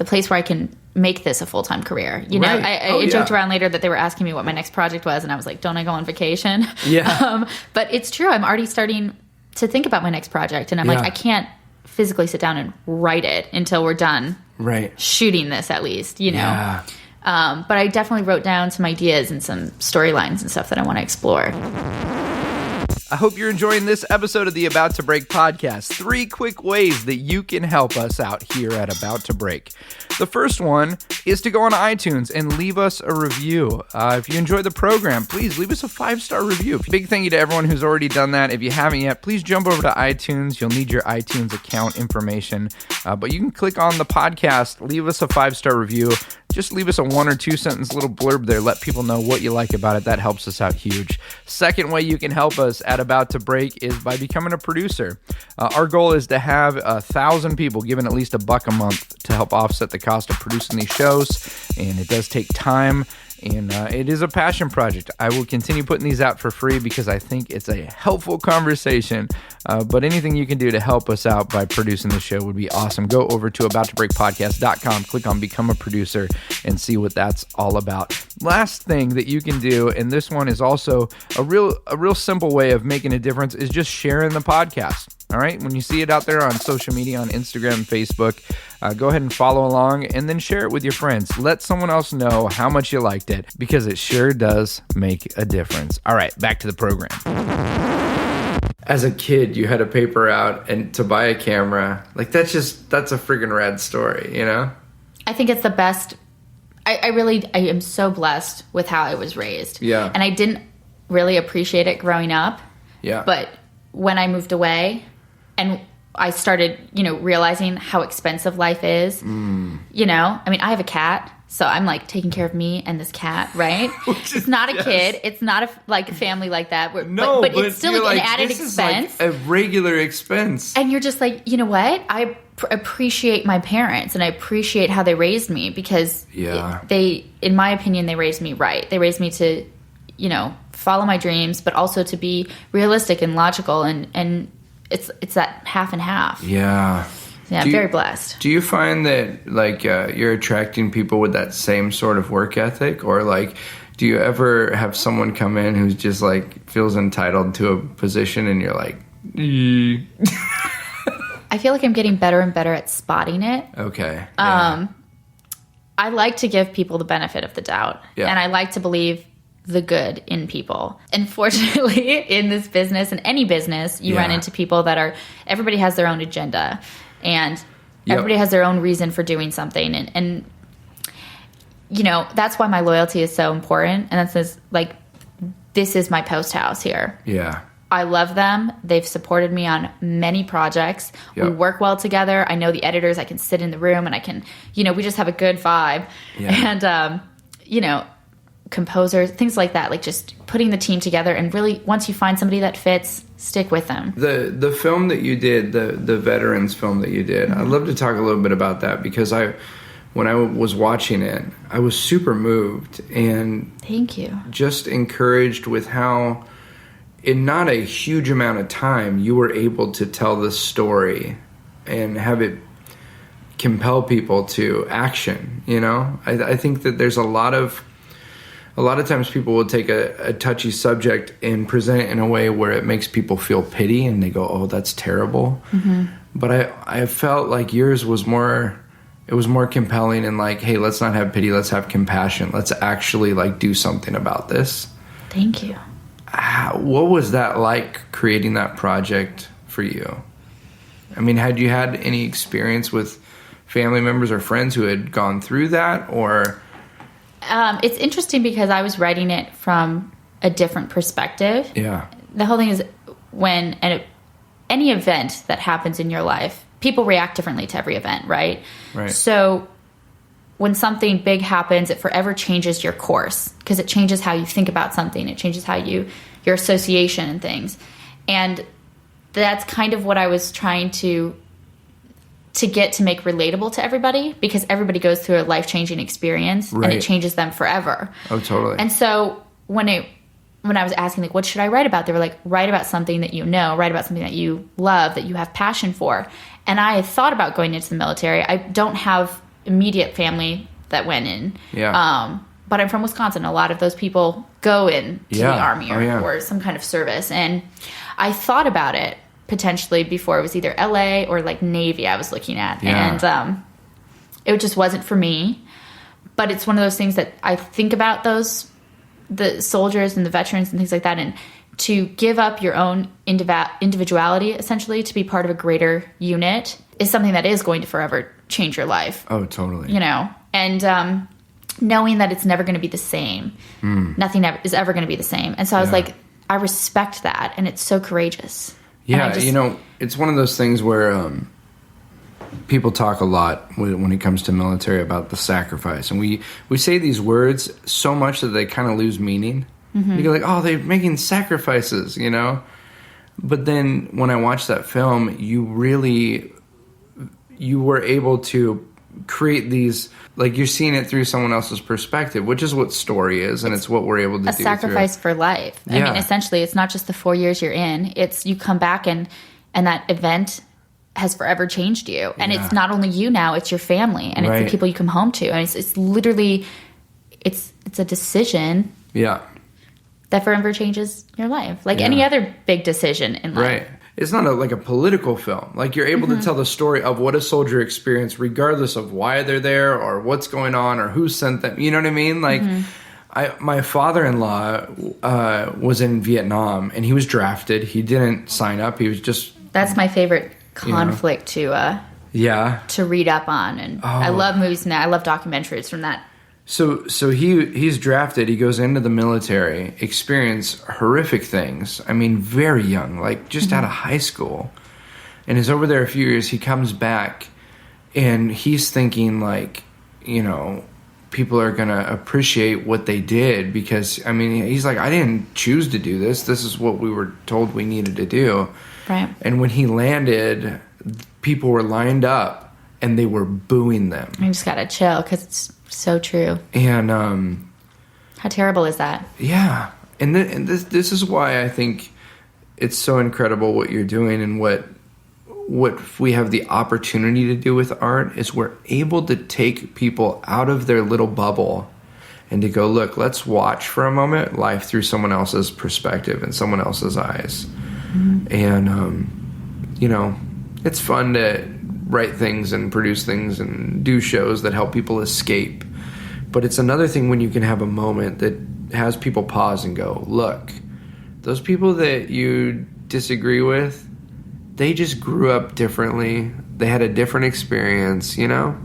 place where I can make this a full-time career. You know, I joked around later that they were asking me what my next project was, and I was like, don't I go on vacation? Yeah. But it's true. I'm already starting to think about my next project, and I'm like, I can't physically sit down and write it until we're done shooting this, at least, you know. Yeah. But I definitely wrote down some ideas and some storylines and stuff that I want to explore. I hope you're enjoying this episode of the About to Break podcast. 3 quick ways that you can help us out here at About to Break. The first one is to go on iTunes and leave us a review. If you enjoyed the program, please leave us a 5-star review. Big thank you to everyone who's already done that. If you haven't yet, please jump over to iTunes. You'll need your iTunes account information. But you can click on the podcast, leave us a 5-star review. Just leave us a 1 or 2 sentence little blurb there. Let people know what you like about it. That helps us out huge. Second way you can help us at About to Break is by becoming a producer. Our goal is to have 1,000 people giving at least $1 a month to help offset the cost of producing these shows. And it does take time. And it is a passion project. I will continue putting these out for free because I think it's a helpful conversation. But anything you can do to help us out by producing the show would be awesome. Go over to abouttobreakpodcast.com, click on Become a Producer, and see what that's all about. Last thing that you can do, and this one is also a real simple way of making a difference, is just sharing the podcast. All right, when you see it out there on social media, on Instagram, Facebook, go ahead and follow along and then share it with your friends. Let someone else know how much you liked it, because it sure does make a difference. All right, back to the program. As a kid, you had a paper out and to buy a camera. Like, that's a freaking rad story, you know? I think it's the best. I am so blessed with how I was raised. Yeah. And I didn't really appreciate it growing up. Yeah. But when I moved away and I started, you know, realizing how expensive life is, you know, I mean, I have a cat, so I'm like taking care of me and this cat, right? It's not a kid. It's not a family like that. But it's still like an added expense. Like a regular expense. And you're just like, you know what? I appreciate my parents and I appreciate how they raised me, because they, in my opinion, they raised me right. They raised me to, you know, follow my dreams, but also to be realistic and logical, and it's that half and half. Yeah. Yeah, I'm very blessed. Do you find that, like, you're attracting people with that same sort of work ethic? Or, like, do you ever have someone come in who's just, like, feels entitled to a position and you're like, I feel like I'm getting better and better at spotting it. Okay. Yeah. I like to give people the benefit of the doubt. Yeah. And I like to believe the good in people. Unfortunately, in this business, in any business, you run into people that are, everybody has their own agenda, and everybody has their own reason for doing something. And you know, that's why my loyalty is so important. And that's like, this is my post house here. Yeah. I love them. They've supported me on many projects. Yep. We work well together. I know the editors. I can sit in the room and I can, you know, we just have a good vibe. Yeah. And, you know, composers, things like that, like just putting the team together, and really, once you find somebody that fits, stick with them. The film that you did, the veterans film that you did, I'd love to talk a little bit about that, because when I was watching it, I was super moved and thank you, just encouraged with how in not a huge amount of time you were able to tell this story and have it compel people to action. You know, I think that there's a lot of times people will take a touchy subject and present it in a way where it makes people feel pity and they go, oh, that's terrible. Mm-hmm. But I felt like yours was more compelling and like, hey, let's not have pity, let's have compassion. Let's actually like do something about this. Thank you. What was that like, creating that project for you? I mean, had you had any experience with family members or friends who had gone through that, or? It's interesting because I was writing it from a different perspective. Yeah. The whole thing is when any event that happens in your life, people react differently to every event, right? Right. So when something big happens, it forever changes your course because it changes how you think about something. It changes how your association and things. And that's kind of what I was trying to get to make relatable to everybody, because everybody goes through a life-changing experience and it changes them forever. Oh, totally. And so when I was asking, like, what should I write about? They were like, write about something that you know, write about something that you love, that you have passion for. And I had thought about going into the military. I don't have immediate family that went in. Yeah. But I'm from Wisconsin. A lot of those people go in to the Army or some kind of service. And I thought about it potentially before. It was either LA or like Navy I was looking at. Yeah. And it just wasn't for me. But it's one of those things that I think about the soldiers and the veterans and things like that. And to give up your own individuality, essentially, to be part of a greater unit is something that is going to forever change your life. Oh, totally. You know? And knowing that it's never going to be the same. Nothing is ever going to be the same. And so I was like, I respect that. And it's so courageous. Yeah, it's one of those things where people talk a lot when it comes to military about the sacrifice. And we say these words so much that they kind of lose meaning. Mm-hmm. You go like, oh, they're making sacrifices, you know? But then when I watched that film, you were able to create these, like, you're seeing it through someone else's perspective, which is what story is, and it's what we're able to do. A sacrifice for life. I mean, essentially, it's not just the 4 years you're in. It's you come back and that event has forever changed you. And it's not only you now, it's your family, and it's the people you come home to. And it's literally, it's a decision. Yeah. That forever changes your life. Like any other big decision in life. Right. It's not like a political film. Like, you're able to tell the story of what a soldier experienced, regardless of why they're there or what's going on or who sent them. You know what I mean? Like, my father-in-law was in Vietnam, and he was drafted. He didn't sign up. He was just... That's my favorite conflict to read up on. And I love movies now. I love documentaries from that. So he's drafted. He goes into the military, experience horrific things. I mean, very young, like just out of high school, and is over there a few years. He comes back, and he's thinking like, you know, people are gonna appreciate what they did, because I mean, he's like, I didn't choose to do this. This is what we were told we needed to do. Right. And when he landed, people were lined up, and they were booing them. I just gotta chill, because it's so true. And how terrible is that? Yeah. And this is why I think it's so incredible what you're doing, and what we have the opportunity to do with art is we're able to take people out of their little bubble and to go, look, let's watch for a moment life through someone else's perspective and someone else's eyes. And you know, it's fun to write things and produce things and do shows that help people escape. But it's another thing when you can have a moment that has people pause and go, look, those people that you disagree with, they just grew up differently. They had a different experience, you know?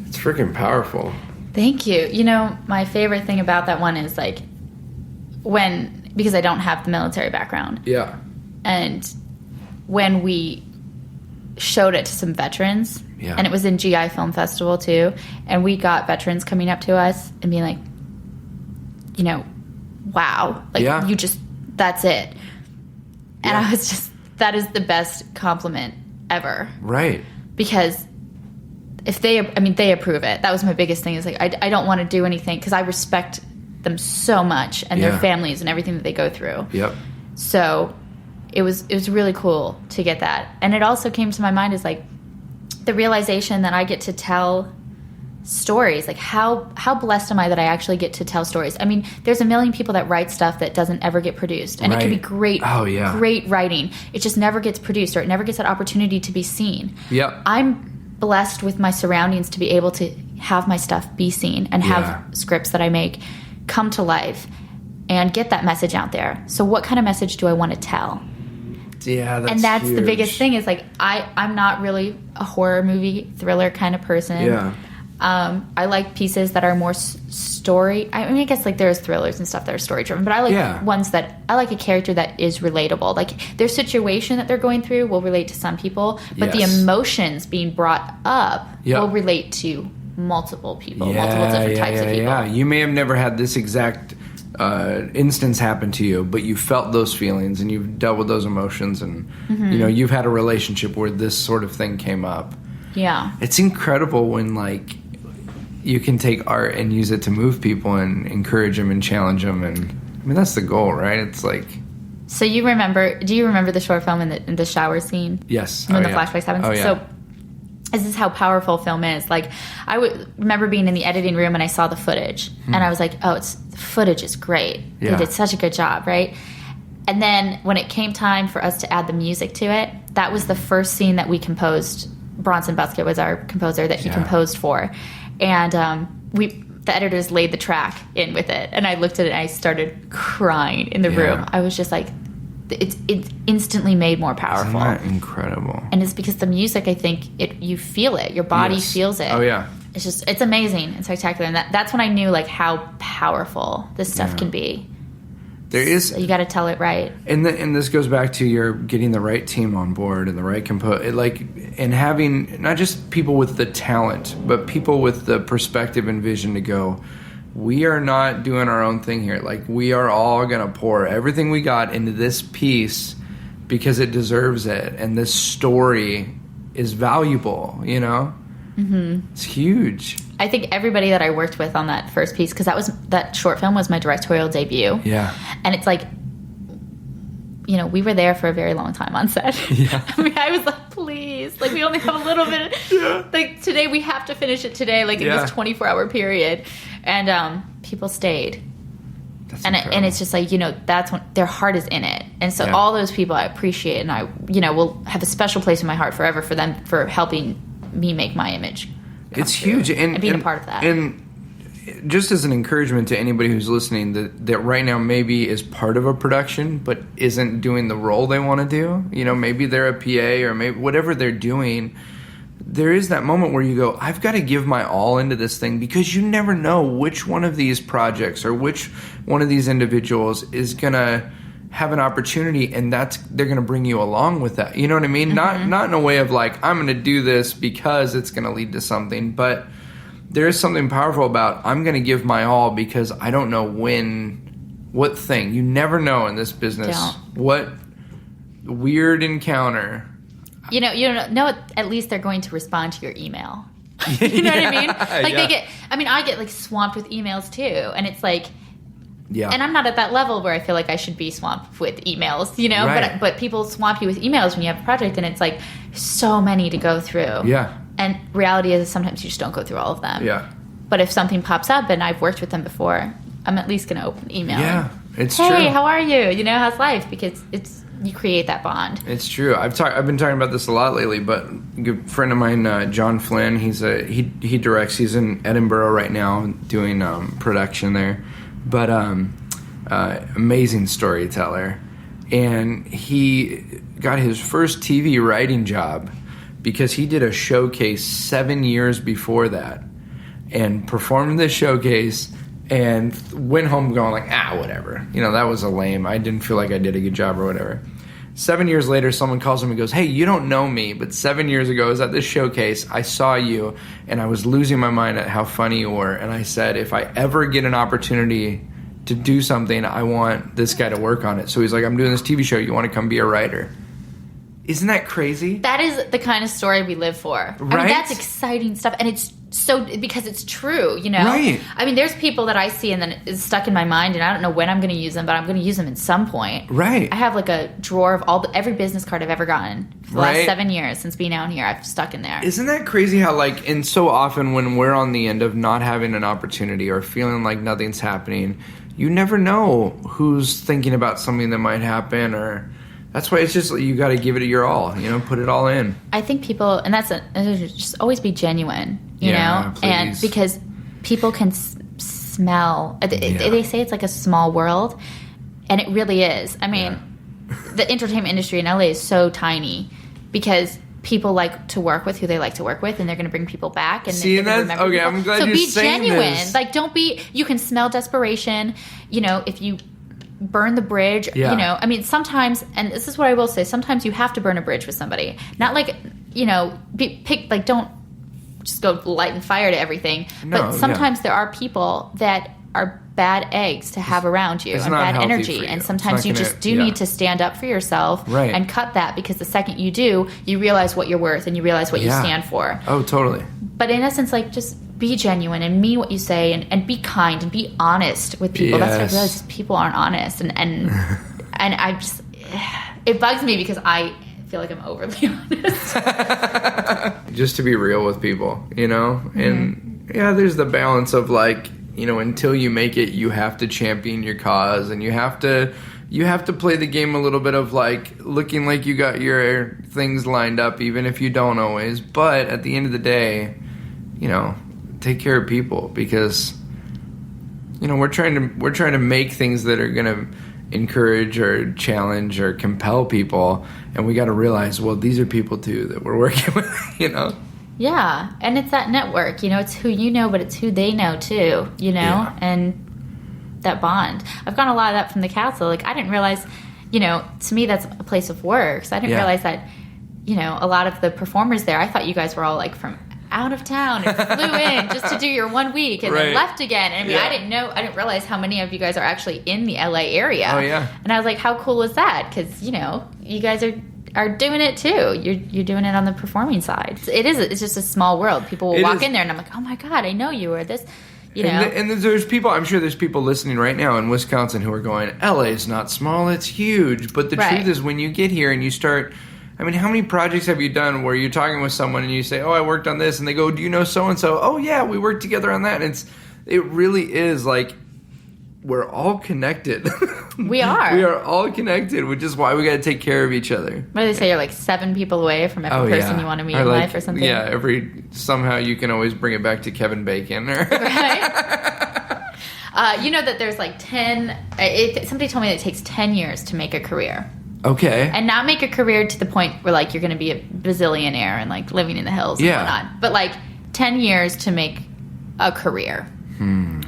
It's freaking powerful. Thank you. You know, my favorite thing about that one is like because I don't have the military background. Yeah. And when we showed it to some veterans, and it was in GI Film Festival too, and we got veterans coming up to us and being like, you know, wow, like you just, that's it. And I was just, that is the best compliment ever. Right. Because if they approve it. That was my biggest thing, is like, I don't want to do anything, because I respect them so much, and their families and everything that they go through. Yep. So it was really cool to get that. And it also came to my mind as like the realization that I get to tell stories. Like how blessed am I that I actually get to tell stories? I mean, there's a million people that write stuff that doesn't ever get produced, and it can be great, great writing. It just never gets produced, or it never gets that opportunity to be seen. Yep. I'm blessed with my surroundings to be able to have my stuff be seen and have scripts that I make come to life. and get that message out there. So what kind of message do I want to tell? Yeah, that's huge. The biggest thing is like I'm not really a horror movie thriller kind of person. Yeah. I like pieces that are more story. I mean, I guess like there's thrillers and stuff that are story driven, but I like ones that I like a character that is relatable. Like their situation that they're going through will relate to some people, but the emotions being brought up will relate to multiple people, multiple different types of people. Yeah, you may have never had this exact instance happen to you, but you felt those feelings and you've dealt with those emotions, and you've had a relationship where this sort of thing came up. Yeah, it's incredible when like you can take art and use it to move people and encourage them and challenge them, and I mean that's the goal, right? It's like. So do you remember the short film in the shower scene? Yes. When the flashbacks happen? Oh, yeah. So this is how powerful film is. Like, I would remember being in the editing room and I saw the footage, and I was like, "Oh, the footage is great. Yeah. They did such a good job, right?" And then when it came time for us to add the music to it, that was the first scene that we composed. Bronson Buskett was our composer that he composed for, and the editors laid the track in with it, and I looked at it and I started crying in the room. I was just like, it's instantly made more powerful. Isn't that incredible? And it's because the music, I think, you feel it. Your body feels it. Oh, yeah. It's amazing and spectacular. And that's when I knew, like, how powerful this stuff can be. There is... So you got to tell it right. And this goes back to your getting the right team on board and the right and having not just people with the talent, but people with the perspective and vision to go, we are not doing our own thing here. Like, we are all going to pour everything we got into this piece because it deserves it. And this story is valuable, Mm-hmm. It's huge. I think everybody that I worked with on that first piece, because that short film was my directorial debut. Yeah. And it's like, we were there for a very long time on set. Yeah. I mean, I was like, please, like, we only have a little bit. Like, today we have to finish it today, like in this 24-hour period. And people stayed. And it's just like, that's when their heart is in it. And so all those people I appreciate, and I, will have a special place in my heart forever for them, for helping me make my image. It's huge. And being a part of that. And just as an encouragement to anybody who's listening that right now maybe is part of a production but isn't doing the role they want to do, maybe they're a PA or maybe whatever they're doing, there is that moment where you go, I've got to give my all into this thing, because you never know which one of these projects or which one of these individuals is going to have an opportunity, and they're going to bring you along with that. You know what I mean? Mm-hmm. Not in a way of like, I'm going to do this because it's going to lead to something, but there is something powerful about, I'm going to give my all because I don't know what thing. You never know in this business. What weird encounter. You don't know, at least they're going to respond to your email. You know what I mean? Like I get like swamped with emails too, and it's like, and I'm not at that level where I feel like I should be swamped with emails, right. but people swamp you with emails when you have a project, and it's like so many to go through. Yeah. And reality is sometimes you just don't go through all of them. Yeah. But if something pops up and I've worked with them before, I'm at least going to open email. Yeah, it's true. Hey, how are you? How's life? Because you create that bond. It's true. I've been talking about this a lot lately, but a good friend of mine, John Flynn, he directs. He's in Edinburgh right now doing production there. But amazing storyteller. And he got his first TV writing job because he did a showcase 7 years before that and performed this showcase and went home going like, whatever. That was a lame. I didn't feel like I did a good job or whatever. 7 years later, someone calls him and goes, hey, you don't know me, but 7 years ago I was at this showcase. I saw you, and I was losing my mind at how funny you were. And I said, if I ever get an opportunity to do something, I want this guy to work on it. So he's like, I'm doing this TV show. You want to come be a writer? Isn't that crazy? That is the kind of story we live for. Right? I mean, that's exciting stuff. And it's so, because it's true, Right. I mean, there's people that I see and then it's stuck in my mind, and I don't know when I'm going to use them, but I'm going to use them at some point. Right. I have like a drawer of every business card I've ever gotten for the last 7 years since being out here. I've stuck in there. Isn't that crazy how and so often when we're on the end of not having an opportunity or feeling like nothing's happening, you never know who's thinking about something that might happen, or that's why it's just you got to give it your all, put it all in. I think people, and just always be genuine, you know, please. and because people can smell. They say it's like a small world, and it really is. I mean, the entertainment industry in LA is so tiny because people like to work with who they like to work with, and they're going to bring people back. And see, that's okay. People. I'm glad so you're saying genuine. This. Like, don't be. You can smell desperation. You know, if you burn the bridge. Yeah. You know, I mean, sometimes, and this is what I will say. Sometimes you have to burn a bridge with somebody. Not like, you know, don't just go light and fire to everything. No, but sometimes there are people that are bad eggs to have around you and bad energy, and sometimes you just need to stand up for yourself and cut that, because the second you do, you realize what you're worth and you realize what you stand for. Oh, totally. But in essence, like, just be genuine and mean what you say, and be kind and be honest with people. That's what I realized, is people aren't honest, and I just, it bugs me because I feel like I'm overly honest. Just to be real with people, you know? And there's the balance of, like, you know, until you make it, you have to champion your cause, and you have to play the game a little bit of, like, looking like you got your things lined up, even if you don't always. But at the end of the day, you know, take care of people, because, you know, we're trying to make things that are going to encourage or challenge or compel people, and we got to realize, well, these are people too that we're working with, you know. Yeah, and it's that network, you know, it's who you know, but it's who they know too, you know, and that bond. I've gotten a lot of that from the castle. Like, I didn't realize, you know, to me that's a place of work, so I didn't realize that, you know, a lot of the performers there, I thought you guys were all, like, from out of town and flew in just to do your 1 week and then left again. And I mean, I didn't realize how many of you guys are actually in the LA area. Oh, yeah. And I was like, how cool is that? Because, you know, you guys are doing it too. You're doing it on the performing side. It's just a small world. People will walk in there and I'm like, oh my God, I know you, or this, you know. And there's people, I'm sure there's people listening right now in Wisconsin who are going, LA is not small, it's huge. But the truth is, when you get here and you start, I mean, how many projects have you done where you're talking with someone and you say, oh, I worked on this, and they go, do you know so-and-so? Oh yeah, we worked together on that. And it really is like, we're all connected. We are. We are all connected, which is why we got to take care of each other. What do they say? You're like 7 people away from every person you want to meet in life or something? Yeah, somehow you can always bring it back to Kevin Bacon. Right? You know that there's like 10... somebody told me that it takes 10 years to make a career. Okay. And not make a career to the point where, like, you're going to be a bazillionaire and, like, living in the hills and whatnot. But, like, 10 years to make a career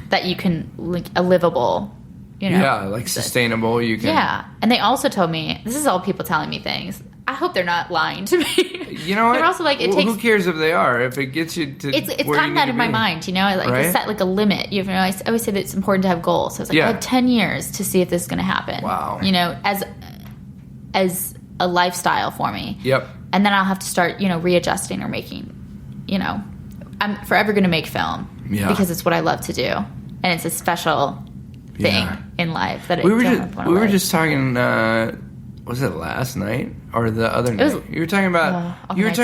that you can, like, a livable, you know. Yeah, like sustainable. You can. Yeah. And they also told me, this is all people telling me things. I hope they're not lying to me. You know what? They're also like, it takes... Who cares if they are? If it gets you to It's gotten that in my mind, you know? Like, it's set, like, a limit. You know, I always say that it's important to have goals. So it's like, I have 10 years to see if this is going to happen. Wow. You know, as a lifestyle for me. Yep. And then I'll have to start, you know, readjusting or making, you know, I'm forever going to make film because it's what I love to do. And it's a special thing in life that we were just talking, was it last night or the other night? You were talking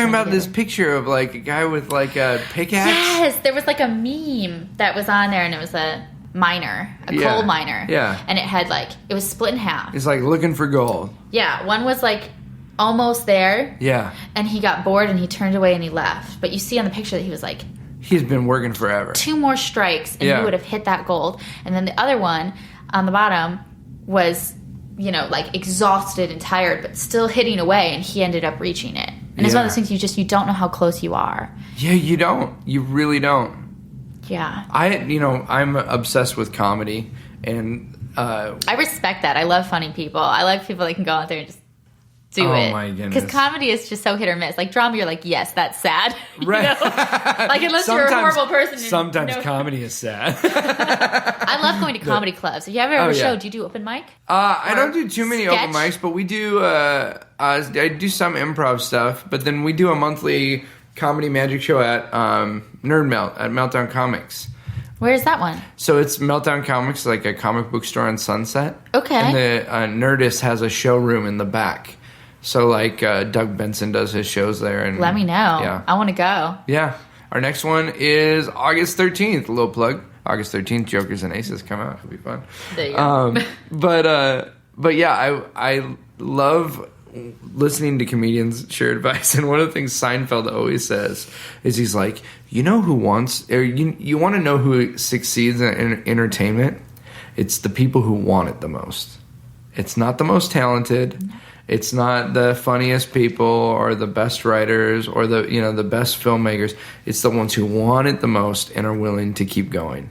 about this picture of, like, a guy with, like, a pickaxe. Yes, there was, like, a meme that was on there, and it was a miner, coal miner. Yeah. And it had, like, it was split in half. It's like looking for gold. Yeah, one was, like, almost there. Yeah. And he got bored and he turned away and he left. But you see on the picture that he was, like... He's been working forever. 2 more strikes and he would have hit that gold. And then the other one on the bottom was, you know, like, exhausted and tired, but still hitting away, and he ended up reaching it. And it's one of those things you don't know how close you are. Yeah, you don't. You really don't. Yeah. I'm obsessed with comedy, and I respect that. I love funny people. I like people that can go out there and just do it. Oh my goodness. Because comedy is just so hit or miss. Like, drama, you're like, yes, that's sad. Right. You know? Like, unless you're a horrible person. Sometimes comedy is sad. I love going to comedy clubs. If you ever have a show, do you do open mic? I don't do too many open mics, but we do, I do some improv stuff, but then we do a monthly comedy magic show at Nerd Melt at Meltdown Comics. Where is that one? So it's Meltdown Comics, like a comic book store on Sunset. Okay. And the Nerdist has a showroom in the back. So, like, Doug Benson does his shows there. And let me know. Yeah. I want to go. Yeah. Our next one is August 13th. A little plug. August 13th, Jokers and Aces come out. It'll be fun. There you go. But yeah, I love listening to comedians share advice, and one of the things Seinfeld always says is he's like, you know who wants, or you want to know who succeeds in entertainment? It's the people who want it the most. It's not the most talented. It's not the funniest people or the best writers or the best filmmakers. It's the ones who want it the most and are willing to keep going.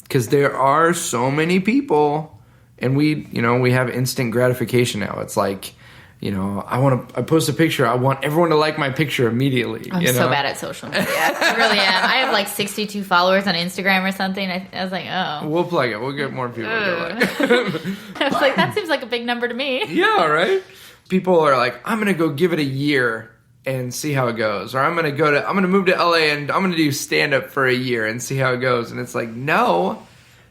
Because there are so many people, and we have instant gratification now. It's like, I post a picture. I want everyone to like my picture immediately. I'm so bad at social media. I really am. I have like 62 followers on Instagram or something. I was like, oh. We'll plug it. We'll get more people to like. I was like, that seems like a big number to me. Yeah, right? People are like, I'm going to go give it a year and see how it goes. Or I'm going to move to LA and I'm going to do stand-up for a year and see how it goes. And it's like, no,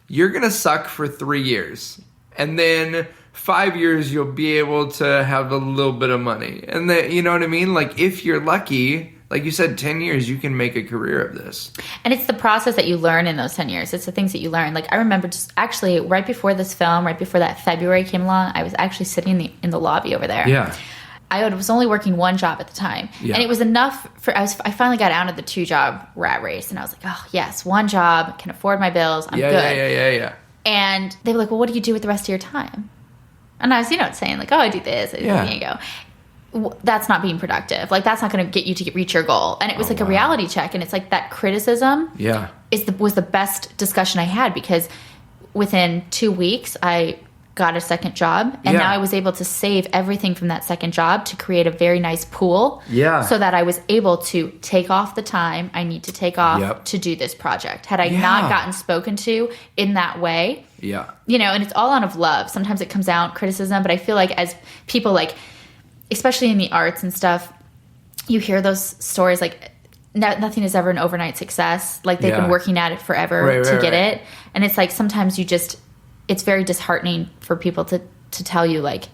you're going to suck for 3 years. And then 5 years, you'll be able to have a little bit of money. And then, you know what I mean? Like, if you're lucky, like you said, 10 years, you can make a career of this. And it's the process that you learn in those 10 years. It's the things that you learn. Like, I remember just actually right before this film, right before that February came along, I was actually sitting in the lobby over there. Yeah. I was only working one job at the time. Yeah. And it was enough I finally got out of the 2-job rat race. And I was like, oh, yes, one job, can afford my bills, I'm good. Yeah. And they were like, well, what do you do with the rest of your time? And I was, saying like, oh, I do this. There you go. That's not being productive. Like, that's not going to get you to reach your goal. And it was a reality check. And it's like that criticism was the best discussion I had, because within 2 weeks, I got a second job. And now I was able to save everything from that second job to create a very nice pool. Yeah. So that I was able to take off the time I need to take off to do this project. Had I not gotten spoken to in that way. Yeah. And it's all out of love. Sometimes it comes out criticism, but I feel like as people, like, especially in the arts and stuff, you hear those stories like nothing is ever an overnight success. Like, they've been working at it forever to get it. And it's like sometimes it's very disheartening for people to tell you, like,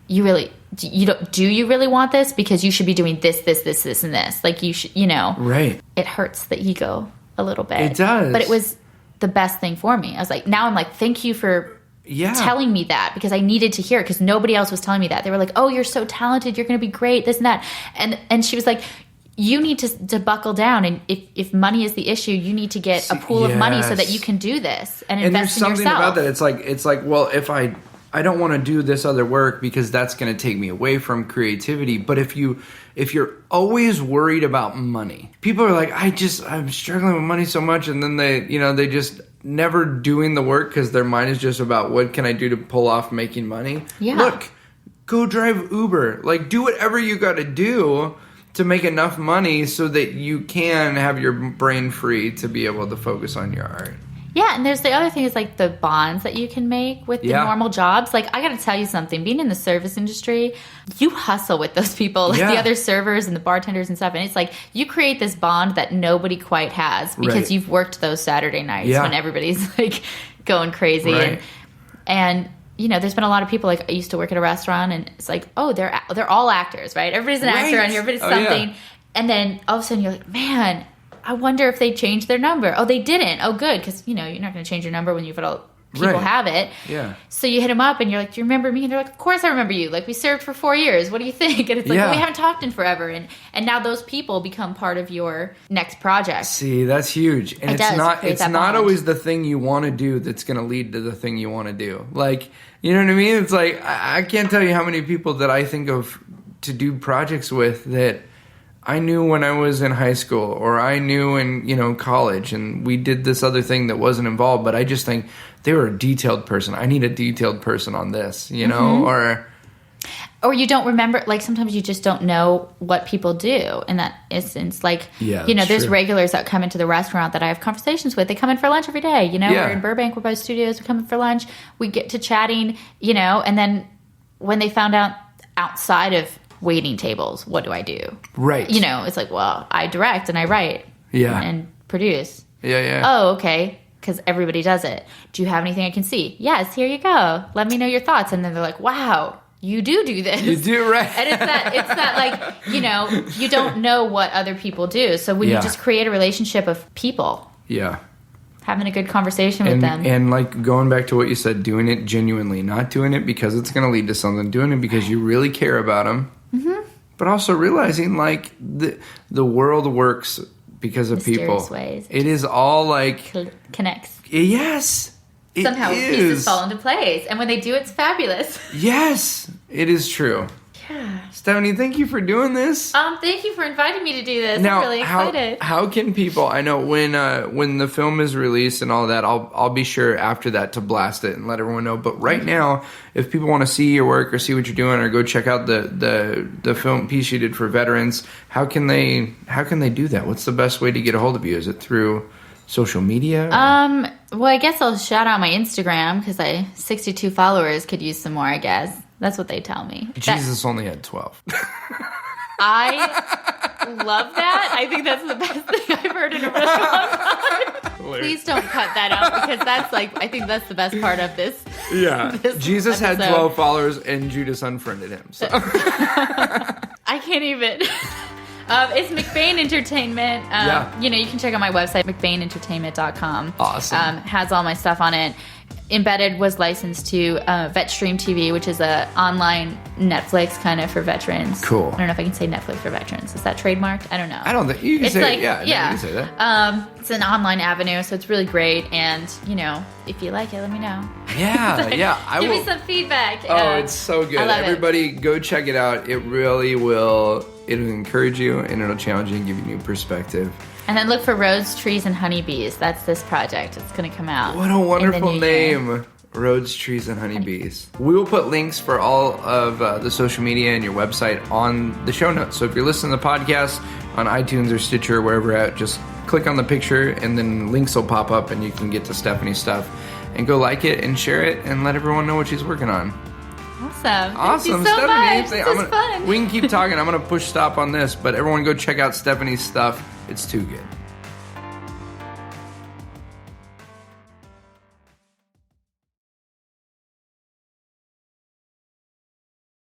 do you really want this? Because you should be doing this, and this. Like, you should, Right. It hurts the ego a little bit. It does. But it was the best thing for me. I was like, now I'm like, thank you for telling me that, because I needed to hear it, because nobody else was telling me that. They were like, oh, you're so talented, you're going to be great, this and that. And she was like, you need to buckle down, and if money is the issue, you need to get a pool of money so that you can do this and invest in yourself. And there's something about that. It's like, well, if I don't want to do this other work because that's going to take me away from creativity. But if you're always worried about money, people are like, I'm struggling with money so much, and then they just never doing the work because their mind is just about what can I do to pull off making money. Yeah. Look, go drive Uber. Like, do whatever you got to do to make enough money so that you can have your brain free to be able to focus on your art. Yeah, and there's the other thing is like the bonds that you can make with the normal jobs. Like, I got to tell you something. Being in the service industry, you hustle with those people, like the other servers and the bartenders and stuff. And it's like you create this bond that nobody quite has because you've worked those Saturday nights when everybody's like going crazy. Right. And there's been a lot of people, like, I used to work at a restaurant, and it's like, oh, they're all actors, right? Everybody's an actor on here, everybody's something. Yeah. And then all of a sudden you're like, man, I wonder if they changed their number. Oh, they didn't. Oh, good, because, you're not going to change your number when you've got all people have it. Yeah. So you hit them up, and you're like, do you remember me? And they're like, of course I remember you. Like, we served for 4 years. What do you think? And it's like, well, we haven't talked in forever. And now those people become part of your next project. See, that's huge. And it's not always the thing you want to do that's going to lead to the thing you want to do. Like, you know what I mean? It's like, I can't tell you how many people that I think of to do projects with that I knew when I was in high school, or I knew in, college, and we did this other thing that wasn't involved, but I just think they were a detailed person. I need a detailed person on this, or you don't remember, like, sometimes you just don't know what people do in that instance. Like, there's regulars that come into the restaurant that I have conversations with. They come in for lunch every day, We're in Burbank, we're both studios, we come in for lunch, we get to chatting, and then when they found out outside of waiting tables, what do I do? Right. It's like, well, I direct and I write and produce. Yeah. Oh, okay. Because everybody does it. Do you have anything I can see? Yes, here you go. Let me know your thoughts. And then they're like, wow, you do this. You do, right. And it's that like, you don't know what other people do. So when you just create a relationship of people. Yeah. having a good conversation with them. And like going back to what you said, doing it genuinely, not doing it because it's going to lead to something, doing it because you really care about them. Mm-hmm. But also realizing like the world works because of Mysterious people. ways. It is all like connects. Yes. Somehow pieces fall into place. And when they do, it's fabulous. Yes, it is true. Yeah. Stephanie, thank you for doing this. Thank you for inviting me to do this. Now, I'm really excited. How can people? I know when the film is released and all that, I'll be sure after that to blast it and let everyone know. But right now, if people want to see your work or see what you're doing or go check out the film piece you did for veterans, how can they do that? What's the best way to get a hold of you? Is it through social media? Well, I guess I'll shout out my Instagram because 62 followers could use some more, I guess. That's what they tell me. Jesus only had 12. I love that. I think that's the best thing I've heard in a really long time. Please don't cut that out because I think that's the best part of this. Yeah. This Jesus episode. had 12 followers and Judas unfriended him. So. I can't even. It's McBain Entertainment. You can check out my website, McBainentertainment.com. Awesome. Has all my stuff on it. Embedded was licensed to VetStream TV, which is a online Netflix kind of for veterans. Cool. I don't know if I can say Netflix for veterans. Is that trademarked? I don't know. I don't think you can it's say like, it. Yeah, you can say that. It's an online avenue, so it's really great. And if you like it, let me know. Yeah, yeah. Give me some feedback. It's so good. I love Everybody, go check it out. It really will. It'll encourage you and it'll challenge you and give you new perspective. And then look for Roads, Trees, and Honeybees. That's this project. It's going to come out. What a wonderful name. Roads, Trees, and Honeybees. We will put links for all of the social media and your website on the show notes. So if you're listening to the podcast on iTunes or Stitcher, wherever at, just click on the picture and then links will pop up and you can get to Stephanie's stuff. And go like it and share it and let everyone know what she's working on. Awesome. Awesome, Thank you so Stephanie. much. This is fun. We can keep talking. I'm going to push stop on this, but everyone go check out Stephanie's stuff. It's too good.